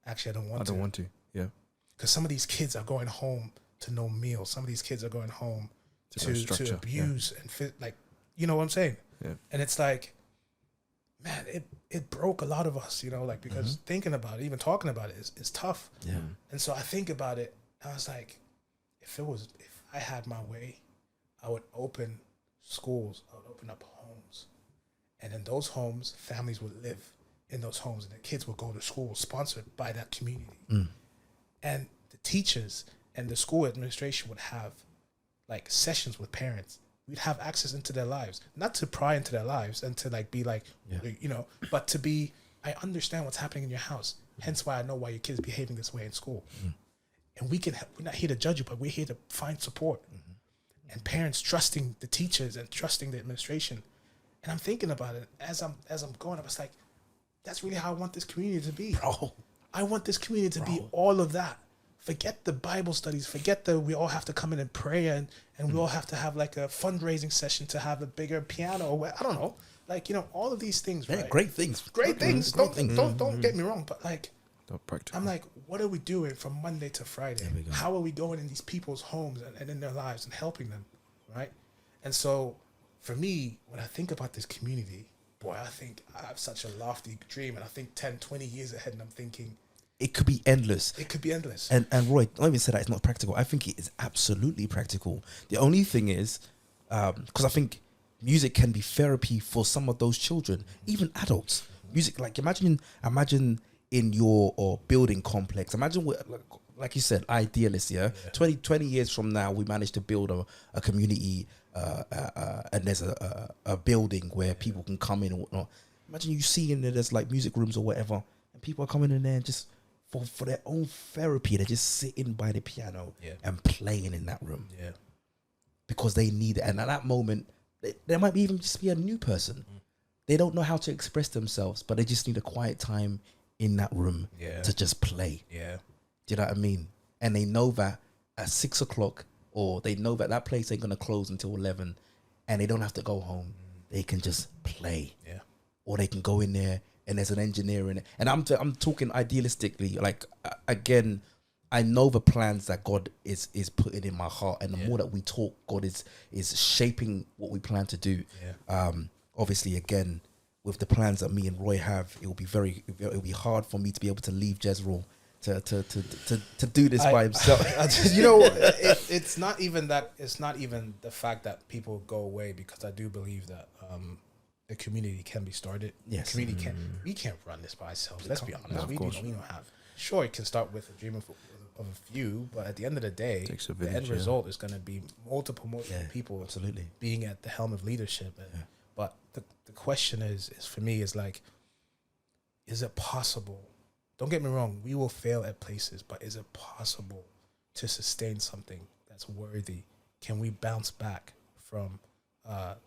actually I don't want to. Yeah. Because some of these kids are going home to no meal. Some of these kids are going home to abuse and like, you know what I'm saying? Yeah. And it's like, man, it broke a lot of us, you know, like, because thinking about it, even talking about it is tough. Yeah. And so I think about it, I was like, if I had my way, I would open schools, I would open up homes. And in those homes, families would live in those homes, and the kids would go to school sponsored by that community. And the teachers and the school administration would have like sessions with parents. We'd have access into their lives, not to pry into their lives and to like be like, you know, but to be, I understand what's happening in your house. Hence why I know why your kid's behaving this way in school. And we're not here to judge you, but we're here to find support. And parents trusting the teachers and trusting the administration. And I'm thinking about it as I'm going, I was like, that's really how I want this community to be. Bro. I want this community to be all of that. Forget the Bible studies. Forget that we all have to come in and pray and we all have to have like a fundraising session to have a bigger piano. Or I don't know. Like, you know, all of these things, right? Great things. Don't get me wrong. But like, I'm like, what are we doing from Monday to Friday? How are we going in these people's homes and in their lives and helping them, right? And so for me, when I think about this community, boy, I think I have such a lofty dream, and I think 10, 20 years ahead, and I'm thinking, it could be endless. It could be endless. And Roy, don't even say that it's not practical. I think it is absolutely practical. The only thing is, because I think music can be therapy for some of those children, even adults. Music, like imagine in your building complex. Imagine what, like you said, idealist. Yeah, 20 years from now, we manage to build a community, and there's a building where people can come in and whatnot. Imagine you seeing there's like music rooms or whatever, and people are coming in there and just for their own therapy. They're just sitting by the piano and playing in that room. Yeah, because they need it. And at that moment, there might be even just be a new person. They don't know how to express themselves, but they just need a quiet time in that room to just play. Yeah, do you know what I mean? And they know that at 6 o'clock, or they know that place ain't gonna close until 11, and they don't have to go home. They can just play. Yeah, or they can go in there and there's an engineer in it. And I'm talking idealistically. Like again, I know the plans that God is putting in my heart, and the more that we talk, God is shaping what we plan to do. Yeah. Obviously, again, with the plans that me and Roy have, it'll be hard for me to be able to leave Jezreel to do this by himself. You know, it's not even that. It's not even the fact that people go away, because I do believe that the community can be started. Yes, the community we can't run this by ourselves. Let's be honest. We don't have. Sure, it can start with a dream of a few, but at the end of the day, the end result is going to be multiple people absolutely being at the helm of leadership. But the question is for me is like, is it possible? Don't get me wrong, we will fail at places, but is it possible to sustain something that's worthy? Can we bounce back from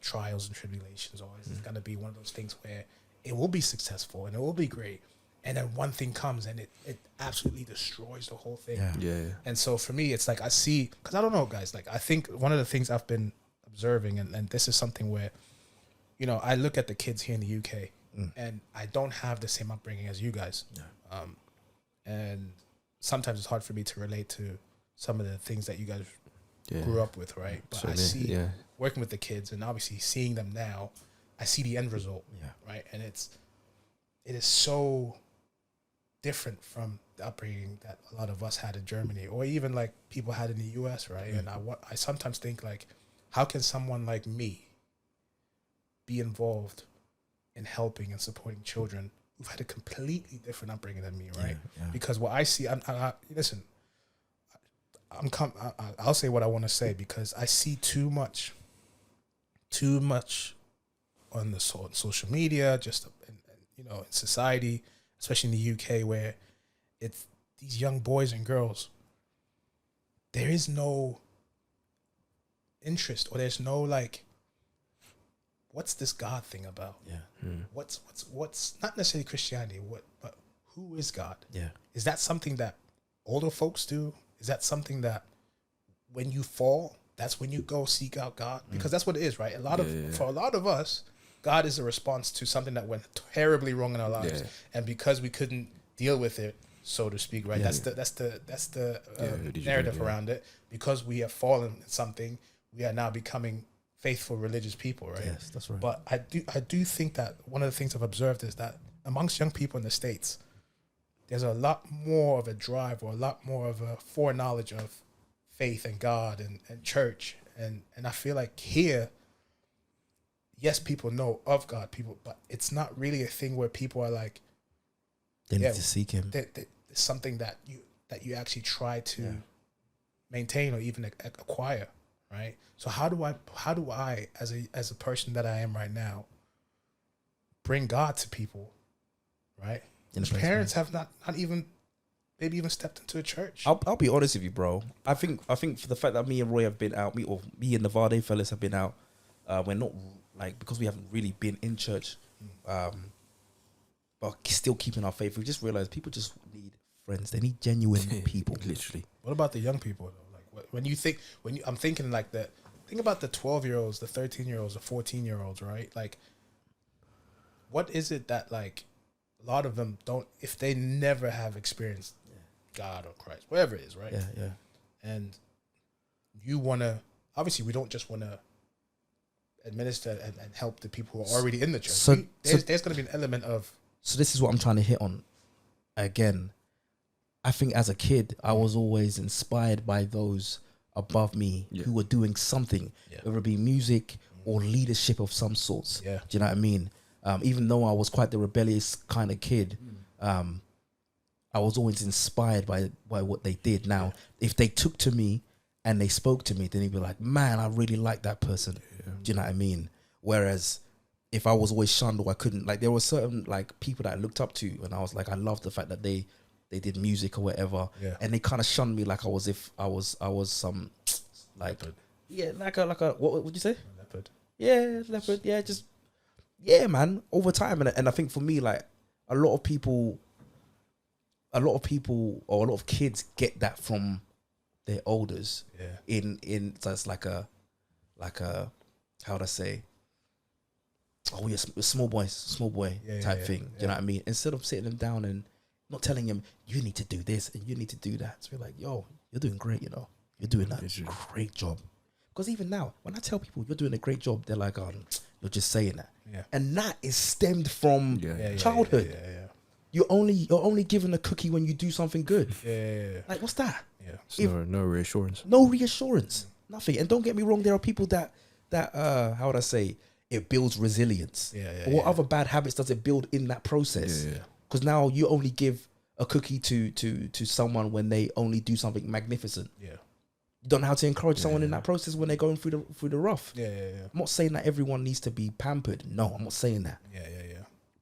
trials and tribulations, or is it going to be one of those things where it will be successful and it will be great, and then one thing comes and it absolutely destroys the whole thing. Yeah. And so for me, it's like I see, because I don't know, guys, like I think one of the things I've been observing, and this is something where, you know, I look at the kids here in the UK, and I don't have the same upbringing as you guys. And sometimes it's hard for me to relate to some of the things that you guys grew up with, right? But I see working with the kids and obviously seeing them now, I see the end result, right? And it is so different from the upbringing that a lot of us had in Germany, or even like people had in the US, right? And I sometimes think like, how can someone like me be involved in helping and supporting children who've had a completely different upbringing than me, right? Because what I see, listen, I'll say what I want to say, because I see too much on the social media, just in society, especially in the UK, where it's these young boys and girls. There is no interest, or there's no like, what's this God thing about? What's not necessarily Christianity, but who is God? Is that something that older folks do? Is that something that when you fall, that's when you go seek out God? Because that's what it is, right? For a lot of us, God is a response to something that went terribly wrong in our lives, and because we couldn't deal with it, so to speak, right? That's the narrative around it. Because we have fallen in something, we are now becoming faithful religious people, right? Yes, that's right. But I do think that one of the things I've observed is that amongst young people in the States, there's a lot more of a drive, or a lot more of a foreknowledge of faith and God and church, and I feel like here, yes, people know of God, but it's not really a thing where people are like, they need to seek Him. It's something that you actually try to maintain or even acquire, right? So how do I as a person that I am right now bring God to people, right? His parents have not even maybe even stepped into a church. I'll be honest with you, bro. I think for the fact that me and Roy have been out, me and the Varde fellas have been out, we're not like, because we haven't really been in church, but still keeping our faith. We just realized people just need friends. They need genuine people. Literally. What about the young people though? Like I'm thinking like that. Think about the 12-year-olds, the 13-year-olds, the 14-year-olds, right? Like, what is it that like a lot of them don't, if they never have experienced God or Christ, whatever it is, right? Yeah. And you wanna, obviously, we don't just wanna administer and help the people who are already in the church. So there's going to be an element of. So this is what I'm trying to hit on. Again, I think as a kid, I was always inspired by those above me who were doing something, whether it be music or leadership of some sorts. Yeah. Do you know what I mean? Even though I was quite the rebellious kind of kid, I was always inspired by what they did. Now, if they took to me and they spoke to me, then he'd be like, man, I really like that person. Do you know what I mean? Whereas if I was always shunned, or I couldn't, like, there were certain like people that I looked up to, and I was like, I loved the fact that they did music or whatever, and they kind of shunned me like I was some like leopard. like a what would you say? A leopard. Leopard. Man. Over time, and I think for me, like a lot of people or a lot of kids get that from their elders. In so it's like a how would I say? Oh, yeah, small boy type thing. Do you know what I mean? Instead of sitting them down and not telling him, you need to do this and you need to do that. So we're like, yo, you're doing great, You're doing that great job. Because even now, when I tell people you're doing a great job, they're like, you're just saying that. Yeah. And that is stemmed from childhood. Yeah. You're only given a cookie when you do something good. Yeah. Like, what's that? Yeah. No reassurance. No reassurance. Nothing. And don't get me wrong, there are people that how would I say, it builds resilience. What other bad habits does it build in that process? Because now you only give a cookie to someone when they only do something magnificent. You don't know how to encourage someone in that process when they're going through the rough. I'm not saying that everyone needs to be pampered. No, I'm not saying that.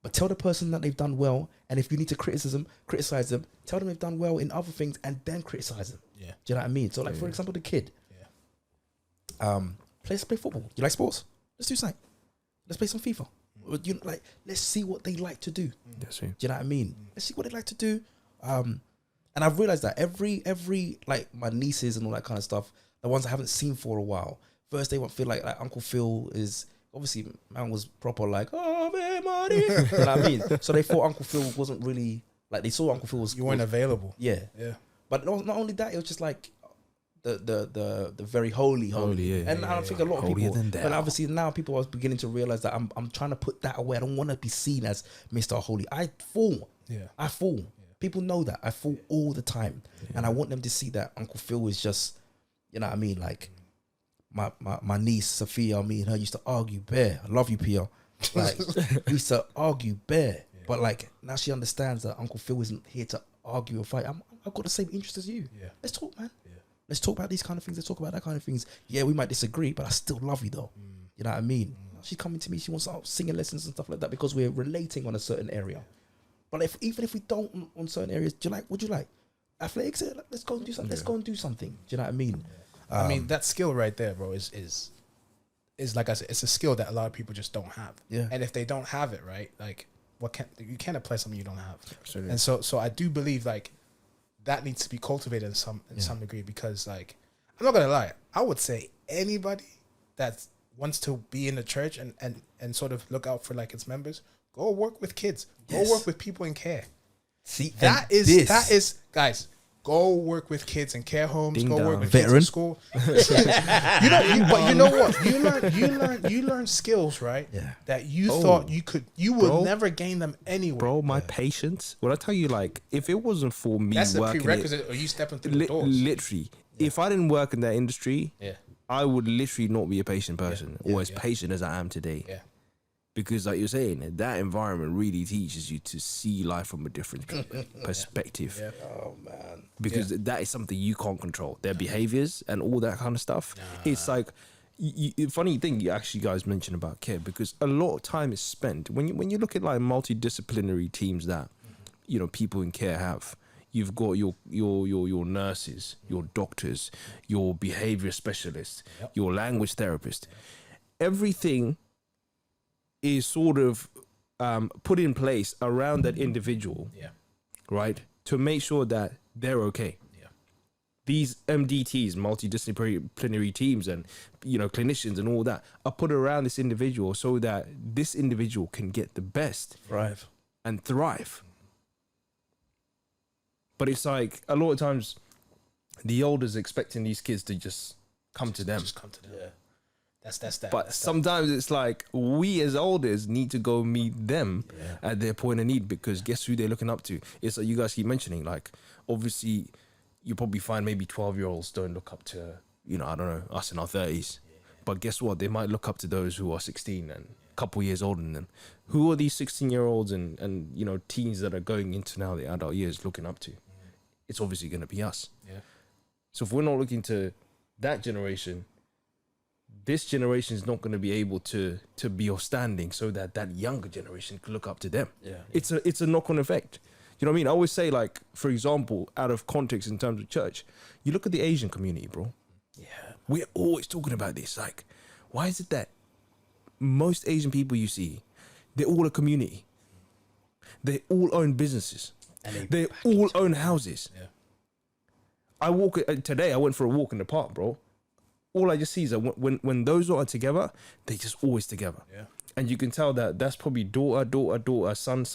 But tell the person that they've done well, and if you need to criticize them, tell them they've done well in other things, and then criticize them. Do you know what I mean? So, like, for example, the kid. Let's play football. You like sports? Let's do something. Let's play some FIFA. You know, like, let's see what they like to do. That's it. Do you know what I mean? Let's see what they like to do. And I've realized that every like my nieces and all that kind of stuff, the ones I haven't seen for a while, first they won't feel like Uncle Phil is obviously, man was proper like, oh man, money. You know what I mean? So they thought Uncle Phil wasn't really like, they saw Uncle Phil was, you weren't available. Yeah. Yeah. But not only that, it was just like the very holy. Yeah. And I think a lot of Holier people, than thou. but obviously now people are beginning to realize that I'm trying to put that away. I don't want to be seen as Mr. Holy. I fall. People know that I fall all the time, and I want them to see that Uncle Phil is just, you know what I mean, like my niece Sophia, me and her used to argue bare. I love you, Pia. Like, we used to argue bare, but like now she understands that Uncle Phil isn't here to argue or fight. I've got the same interest as you. Let's talk, man. Let's talk about these kind of things. Let's talk about that kind of things. Yeah, we might disagree, but I still love you though. You know what I mean? She's coming to me. She wants singing lessons and stuff like that because we're relating on a certain area. But even if we don't on certain areas, do you like? Would you like athletics? Let's go and do something. Let's go and do something. Do you know what I mean? I mean, that skill right there, bro, is like I said, it's a skill that a lot of people just don't have. Yeah. And if they don't have it, right, like you can't apply something you don't have. Absolutely. And so I do believe like that needs to be cultivated in some degree, because like, I'm not gonna lie, I would say anybody that wants to be in the church and sort of look out for like its members, go work with kids, go work with people in care. See, that is guys, go work with kids in care homes. Ding go dong. work with Veteran. kids in school. But you know what? You learn skills, right? Yeah. That you thought you would Bro. never gain them anyway. Bro, my patience. When I tell you, like, if it wasn't for me That's a working prerequisite, or you stepping through the doors. literally, if I didn't work in that industry, Yeah. I would literally not be a patient person, or as patient as I am today. Yeah. Because, like you're saying, that environment really teaches you to see life from a different perspective. Yeah. Oh man. Because that is something you can't control. Their behaviors and all that kind of stuff. It's like, funny thing you actually guys mentioned about care, because a lot of time is spent when you look at like multidisciplinary teams that people in care have. You've got your nurses, your doctors, your behavior specialists, your language therapist. Everything is sort of put in place around that individual, right, to make sure that they're okay. These MDTs, multidisciplinary teams, and clinicians and all that are put around this individual so that this individual can get the best and thrive. But it's like a lot of times the elders expecting these kids to just come to them. Just come to them. Yeah. That's that. But sometimes it's like we as elders need to go meet them at their point of need, because guess who they're looking up to? It's like you guys keep mentioning, like, obviously you probably find maybe 12-year-olds don't look up to, I don't know, us in our 30s. But guess what? They might look up to those who are 16 and a couple years older than them. Who are these 16-year-olds and teens that are going into now the adult years looking up to? It's obviously going to be us. Yeah. So if we're not looking to that generation, this generation is not going to be able to be of standing so that younger generation can look up to them. Yeah. It's a knock-on effect. You know what I mean? I always say, like, for example, out of context in terms of church, you look at the Asian community, bro. Yeah. We're always talking about this. Like, why is it that most Asian people you see, they're all a community. They all own businesses. And they all own houses. Yeah. Today I went for a walk in the park, bro. All I just see is that when those are together, they're just always together. Yeah. And you can tell that that's probably daughter, son,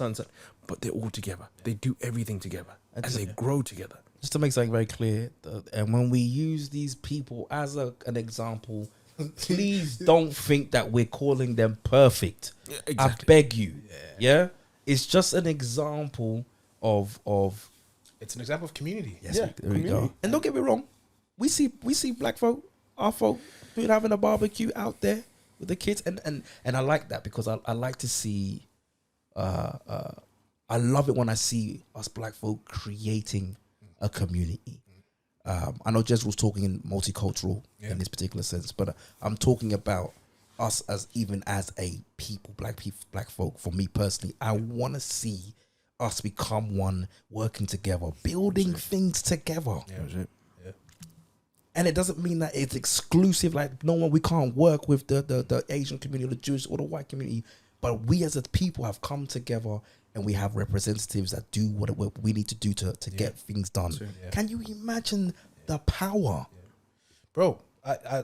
but they're all together. They do everything together. And they grow together. Just to make something very clear, and when we use these people as an example, please don't think that we're calling them perfect. Yeah, exactly. I beg you. Yeah? It's just an example of it's an example of community. Yes, there we go. And don't get me wrong, we see black folk, our folk, having a barbecue out there with the kids, and I like that, because I like to see. I love it when I see us black folk creating a community. I know Jez was talking in multicultural in this particular sense, but I'm talking about us as a people, black folk. For me personally, I want to see us become one, working together, building things together. Yeah. And it doesn't mean that it's exclusive. Like, we can't work with the Asian community or the Jewish or the white community. But we as a people have come together and we have representatives that do what we need to do to get things done. Yeah. Can you imagine the power? Bro,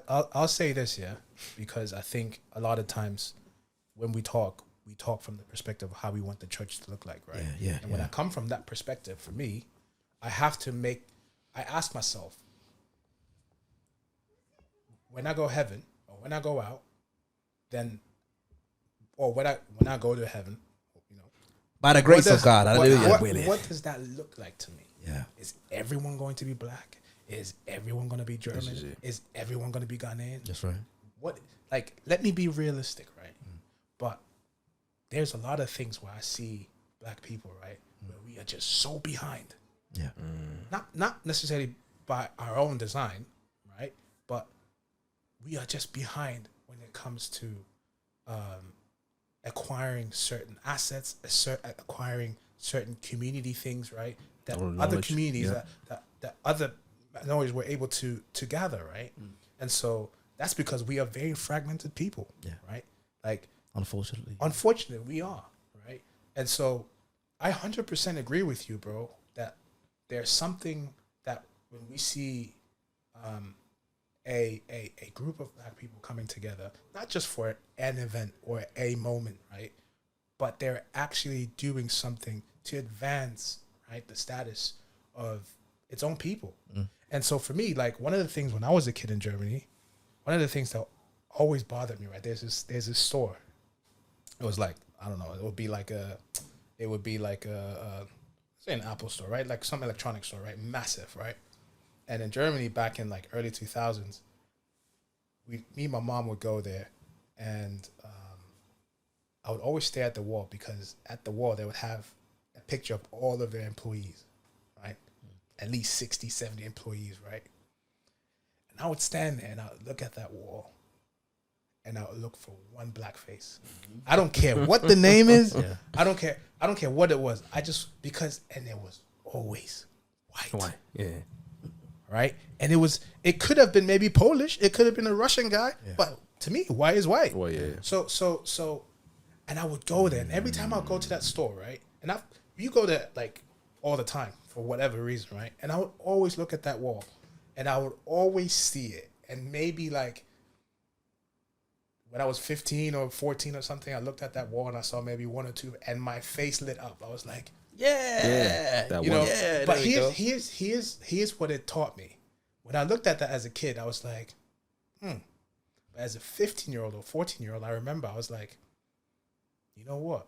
I'll say this, yeah, because I think a lot of times when we talk from the perspective of how we want the church to look like, right? Yeah. And when I come from that perspective, for me, I ask myself, when I go heaven or when I go out, then, or when I go to heaven, you know, by the grace of God, what does that look like to me? Yeah. Is everyone going to be black? Is everyone going to be German? Is everyone going to be Ghanaian? That's right. Let me be realistic, right? But there's a lot of things where I see black people, right, where we are just so behind. Yeah. Not necessarily by our own design, right? But we are just behind when it comes to acquiring certain assets, acquiring certain community things, right? That other communities that other minorities were able to gather, right? And so that's because we are very fragmented people, right? Like, unfortunately, we are, right? And so I 100% agree with you, bro, that there's something that when we see a group of black people coming together, not just for an event or a moment, right? But they're actually doing something to advance, right, the status of its own people. And so for me, like, one of the things when I was a kid in Germany, one of the things that always bothered me, right, there's this store. It was like, I don't know, it would be like a say an Apple store, right? Like some electronic store, right? Massive, right? And in Germany back in like early 2000s, me and my mom would go there, and I would always stare at the wall, because at the wall they would have a picture of all of their employees, right? At least 60, 70 employees, right? And I would stand there and I would look at that wall, and I would look for one black face. I don't care what the name is. I don't care what it was. And it was always white. Yeah. Right? And it could have been maybe Polish. It could have been a Russian guy. Yeah. But to me, white is white. Well, yeah. So, and I would go there, and every time I go to that store, right? And you go there like all the time for whatever reason, right? And I would always look at that wall, and I would always see it. And maybe like when I was 15 or 14 or something, I looked at that wall and I saw maybe one or two, and my face lit up. I was like, that you know. one. But here's what it taught me. When I looked at that as a kid, I was like, But as a 15-year-old or 14-year-old, I remember I was like, you know what?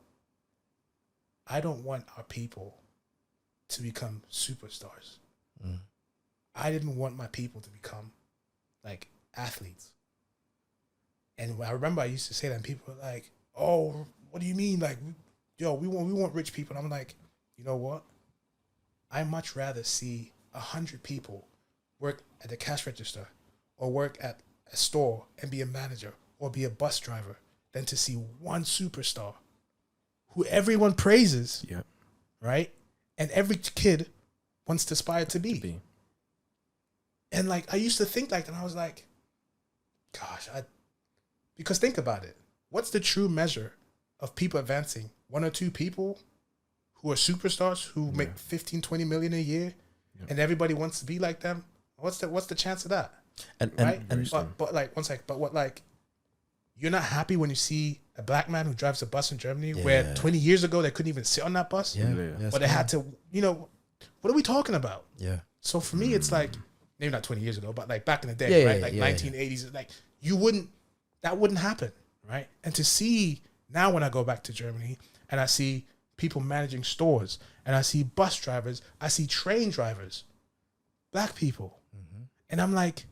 I don't want our people to become superstars. I didn't want my people to become like athletes. And I remember I used to say that, and people were like, "Oh, what do you mean? Like, yo, we want rich people." And I'm like, you know what? I much rather see 100 people work at the cash register or work at a store and be a manager or be a bus driver than to see one superstar who everyone praises, right? And every kid wants to aspire to be. And like, I used to think like that, and I was like, gosh, because think about it. What's the true measure of people advancing? One or two people who are superstars who make 15, 20 million a year, and everybody wants to be like them? What's the chance of that? But you're not happy when you see a black man who drives a bus in Germany where 20 years ago they couldn't even sit on that bus, but they had to, what are we talking about? So for me, it's like, maybe not 20 years ago, but like back in the day, right? Like 1980s, like that wouldn't happen, right? And to see now when I go back to Germany and I see people managing stores and I see bus drivers, I see train drivers, black people. And I'm like,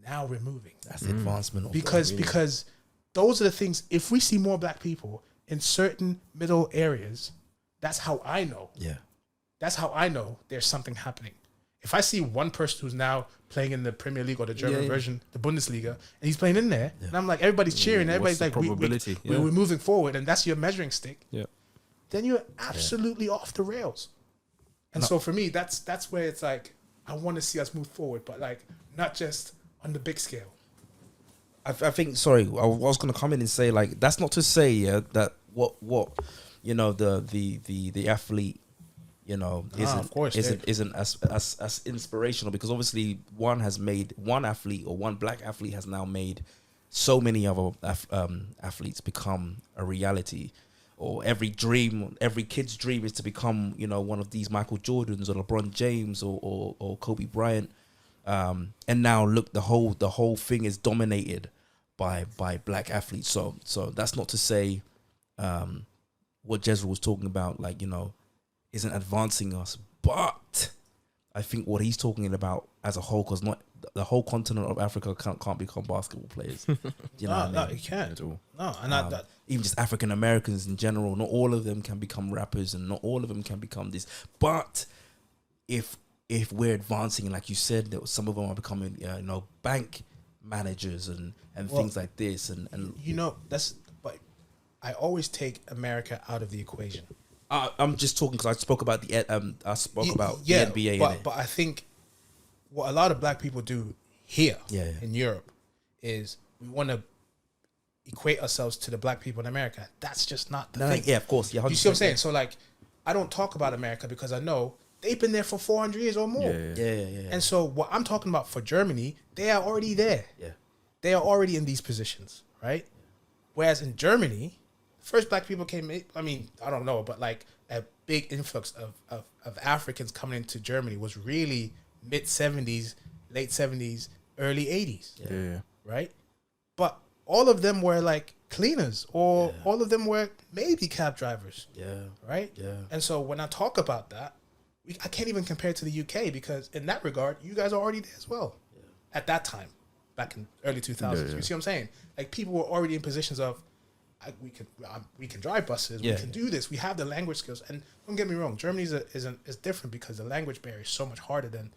now we're moving. That's the advancement. Because those are the things, if we see more black people in certain middle areas, that's how I know. That's how I know there's something happening. If I see one person who's now playing in the Premier League or the German version, the Bundesliga, and he's playing in there, and I'm like, everybody's cheering, everybody's like, we're moving forward, and that's your measuring stick, then you're absolutely off the rails. And so for me, that's where it's like, I want to see us move forward, but like, not just on the big scale. I think, sorry, I was going to come in and say, like, that's not to say, that what you know, the athlete, you know, of course, isn't as inspirational, because obviously one athlete, or one black athlete has now made so many other athletes become a reality. Or every kid's dream is to become, you know, one of these Michael Jordans or LeBron James or Kobe Bryant. And now look, the whole thing is dominated by black athletes. So that's not to say what Jezreel was talking about, like, you know, isn't advancing us, but I think what he's talking about as a whole, because not the whole continent of Africa can't become basketball players. You know, no, you can't at all. No, and even just African Americans in general, not all of them can become rappers, and not all of them can become this. But if we're advancing, like you said, that some of them are becoming, you know, bank managers and things like this, and you know, but I always take America out of the equation. I'm just talking because I spoke about the NBA. But I think what a lot of black people do here in Europe is we want to equate ourselves to the black people in America. That's just not the thing. Yeah, of course. Yeah, you see what I'm saying? So like, I don't talk about America because I know they've been there for 400 years or more. Yeah. And so what I'm talking about for Germany, they are already there. Yeah. They are already in these positions, right? Whereas in Germany, first black people came, I mean, I don't know, but like a big influx of Africans coming into Germany was really mid 70s, late 70s, early 80s. Yeah. Right? But all of them were like cleaners, or all of them were maybe cab drivers. Yeah. Right? Yeah. And so when I talk about that, I can't even compare it to the UK, because in that regard, you guys are already there as well. Yeah. At that time, back in early 2000s. You see what I'm saying? Like, people were already in positions of, we can drive buses, we can do this, we have the language skills. And don't get me wrong, Germany is different because the language barrier is so much harder than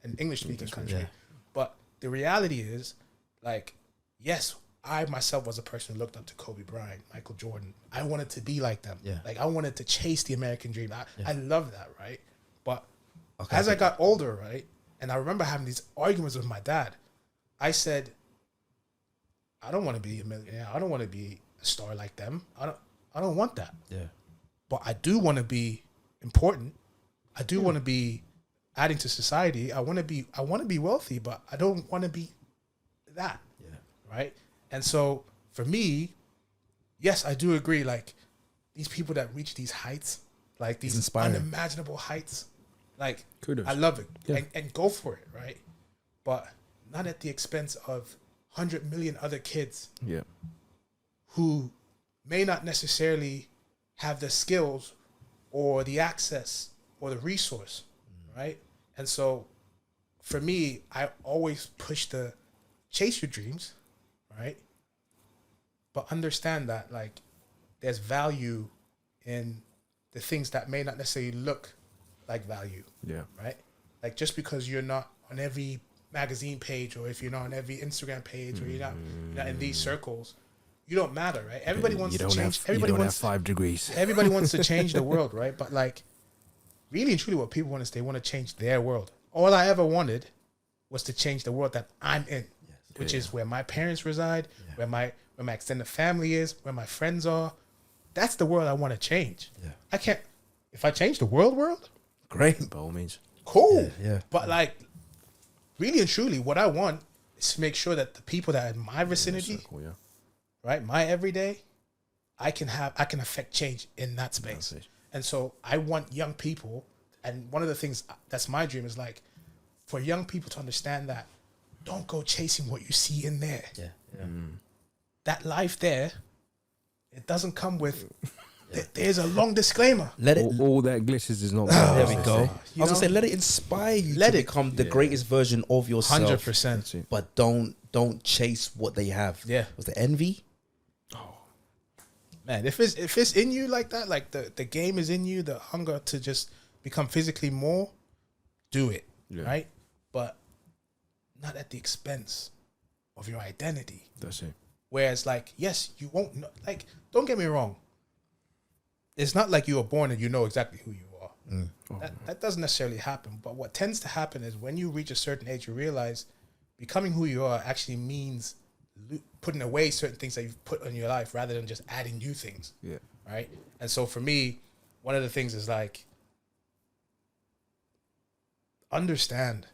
an English-speaking country. Yeah. But the reality is, like, yes, I myself was a person who looked up to Kobe Bryant, Michael Jordan. I wanted to be like them. Yeah. Like, I wanted to chase the American dream. I love that, right? But as I got older, right, and I remember having these arguments with my dad, I said, I don't want to be a millionaire. I don't want to be a star like them. I don't want that. Yeah. But I do want to be important. I do want to be adding to society. I want to be wealthy, but I don't want to be that. Yeah. Right? And so for me, yes, I do agree, like, these people that reach these heights, like these unimaginable heights, like, kudos. I love it. Yeah. And go for it, right? But not at the expense of 100 million other kids who may not necessarily have the skills or the access or the resource, right? And so for me, I always push the chase your dreams, right? But understand that, like, there's value in the things that may not necessarily look like value. Yeah. Right? Like, just because you're not on every magazine page, or if you're not on every Instagram page, or you're not in these circles, you don't matter, right? Everybody wants to change. Everybody wants 5 degrees. Everybody wants to change the world, right? But, like, really and truly, what people want is they want to change their world. All I ever wanted was to change the world that I'm in, which is where my parents reside, where my extended family is, where my friends are. That's the world I want to change. Yeah. I can't. If I change the world, great, by all means, cool. Yeah. But like, really and truly, what I want is to make sure that the people that are in my vicinity, right, my everyday, I can affect change in that space. And so I want young people, and one of the things that's my dream is, like, for young people to understand that don't go chasing what you see in there. Yeah. That life there, it doesn't come with. There's a long disclaimer. All that glitters is not. There we go. I was gonna say, let it inspire you to become the greatest version of yourself. 100%. But don't chase what they have. Yeah. Was the envy? Oh, man, if it's in you like that, like the game is in you, the hunger to just become physically more, do it. Yeah. Right? But not at the expense of your identity. That's it. Whereas, like, yes, you won't know. Like, don't get me wrong. It's not like you were born and you know exactly who you are. That doesn't necessarily happen. But what tends to happen is when you reach a certain age, you realize becoming who you are actually means putting away certain things that you've put in your life rather than just adding new things. Yeah. right? And so for me, one of the things is like, understand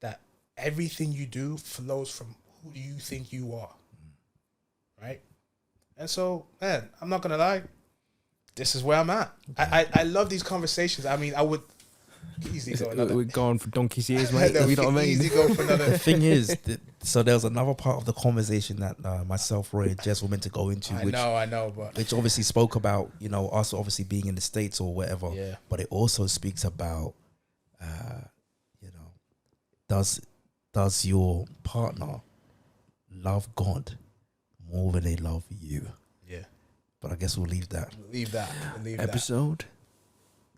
that everything you do flows from who do you think you are, right? And so, man, I'm not gonna lie, this is where I'm at. I love these conversations. I mean, I would easily go another. We're going for donkey's ears, mate. No, You know what I mean? easy go for another. The thing is, so there was another part of the conversation that myself, Roy, and Jess were meant to go into, I know, but which obviously spoke about, you know, us obviously being in the States or whatever. Yeah. But it also speaks about, you know, does your partner love God more than they love you? Yeah. But I guess we'll leave that. We'll leave that. Episode.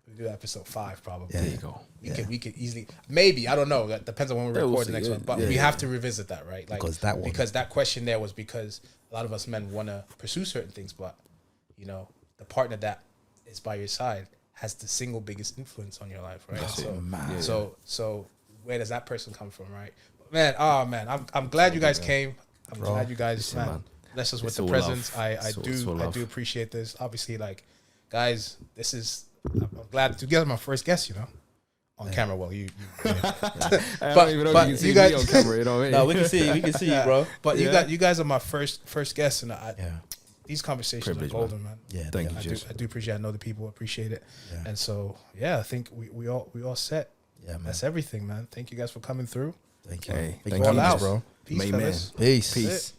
We'll do episode 5 probably. Yeah. There you go. We could easily, maybe, I don't know. That depends on when we Yeah, we'll record the see. next Yeah, one. But yeah, we yeah. have to revisit that, right? Like, Because that question there was because a lot of us men want to pursue certain things, but you know, the partner that is by your side has the single biggest influence on your life, right? That's So, it, man. Yeah, so where does that person come from, right? But man, I'm glad you guys came. I'm glad you guys, Listen, man, man. blessed us with It's the all presents. love. I It's all love. do appreciate this. Obviously, like, guys, this is. I'm glad to get my first guest, you know, on camera. Well, you I But- don't even know but if you you can see me guys- on camera, you know what I mean? No, we can see you, bro. But Yeah. you guys are my first guests, and Yeah. these conversations Privilege, are golden, man. Yeah. Thank yeah. you, Jess. I do appreciate. I know the people appreciate it, Yeah. and so I think we all set. Yeah, man. That's everything, man. Thank you guys for coming through. Thank you. Hey, Big thank All you, out, bro. Peace, Amen. fellas. Peace. That's Peace. it.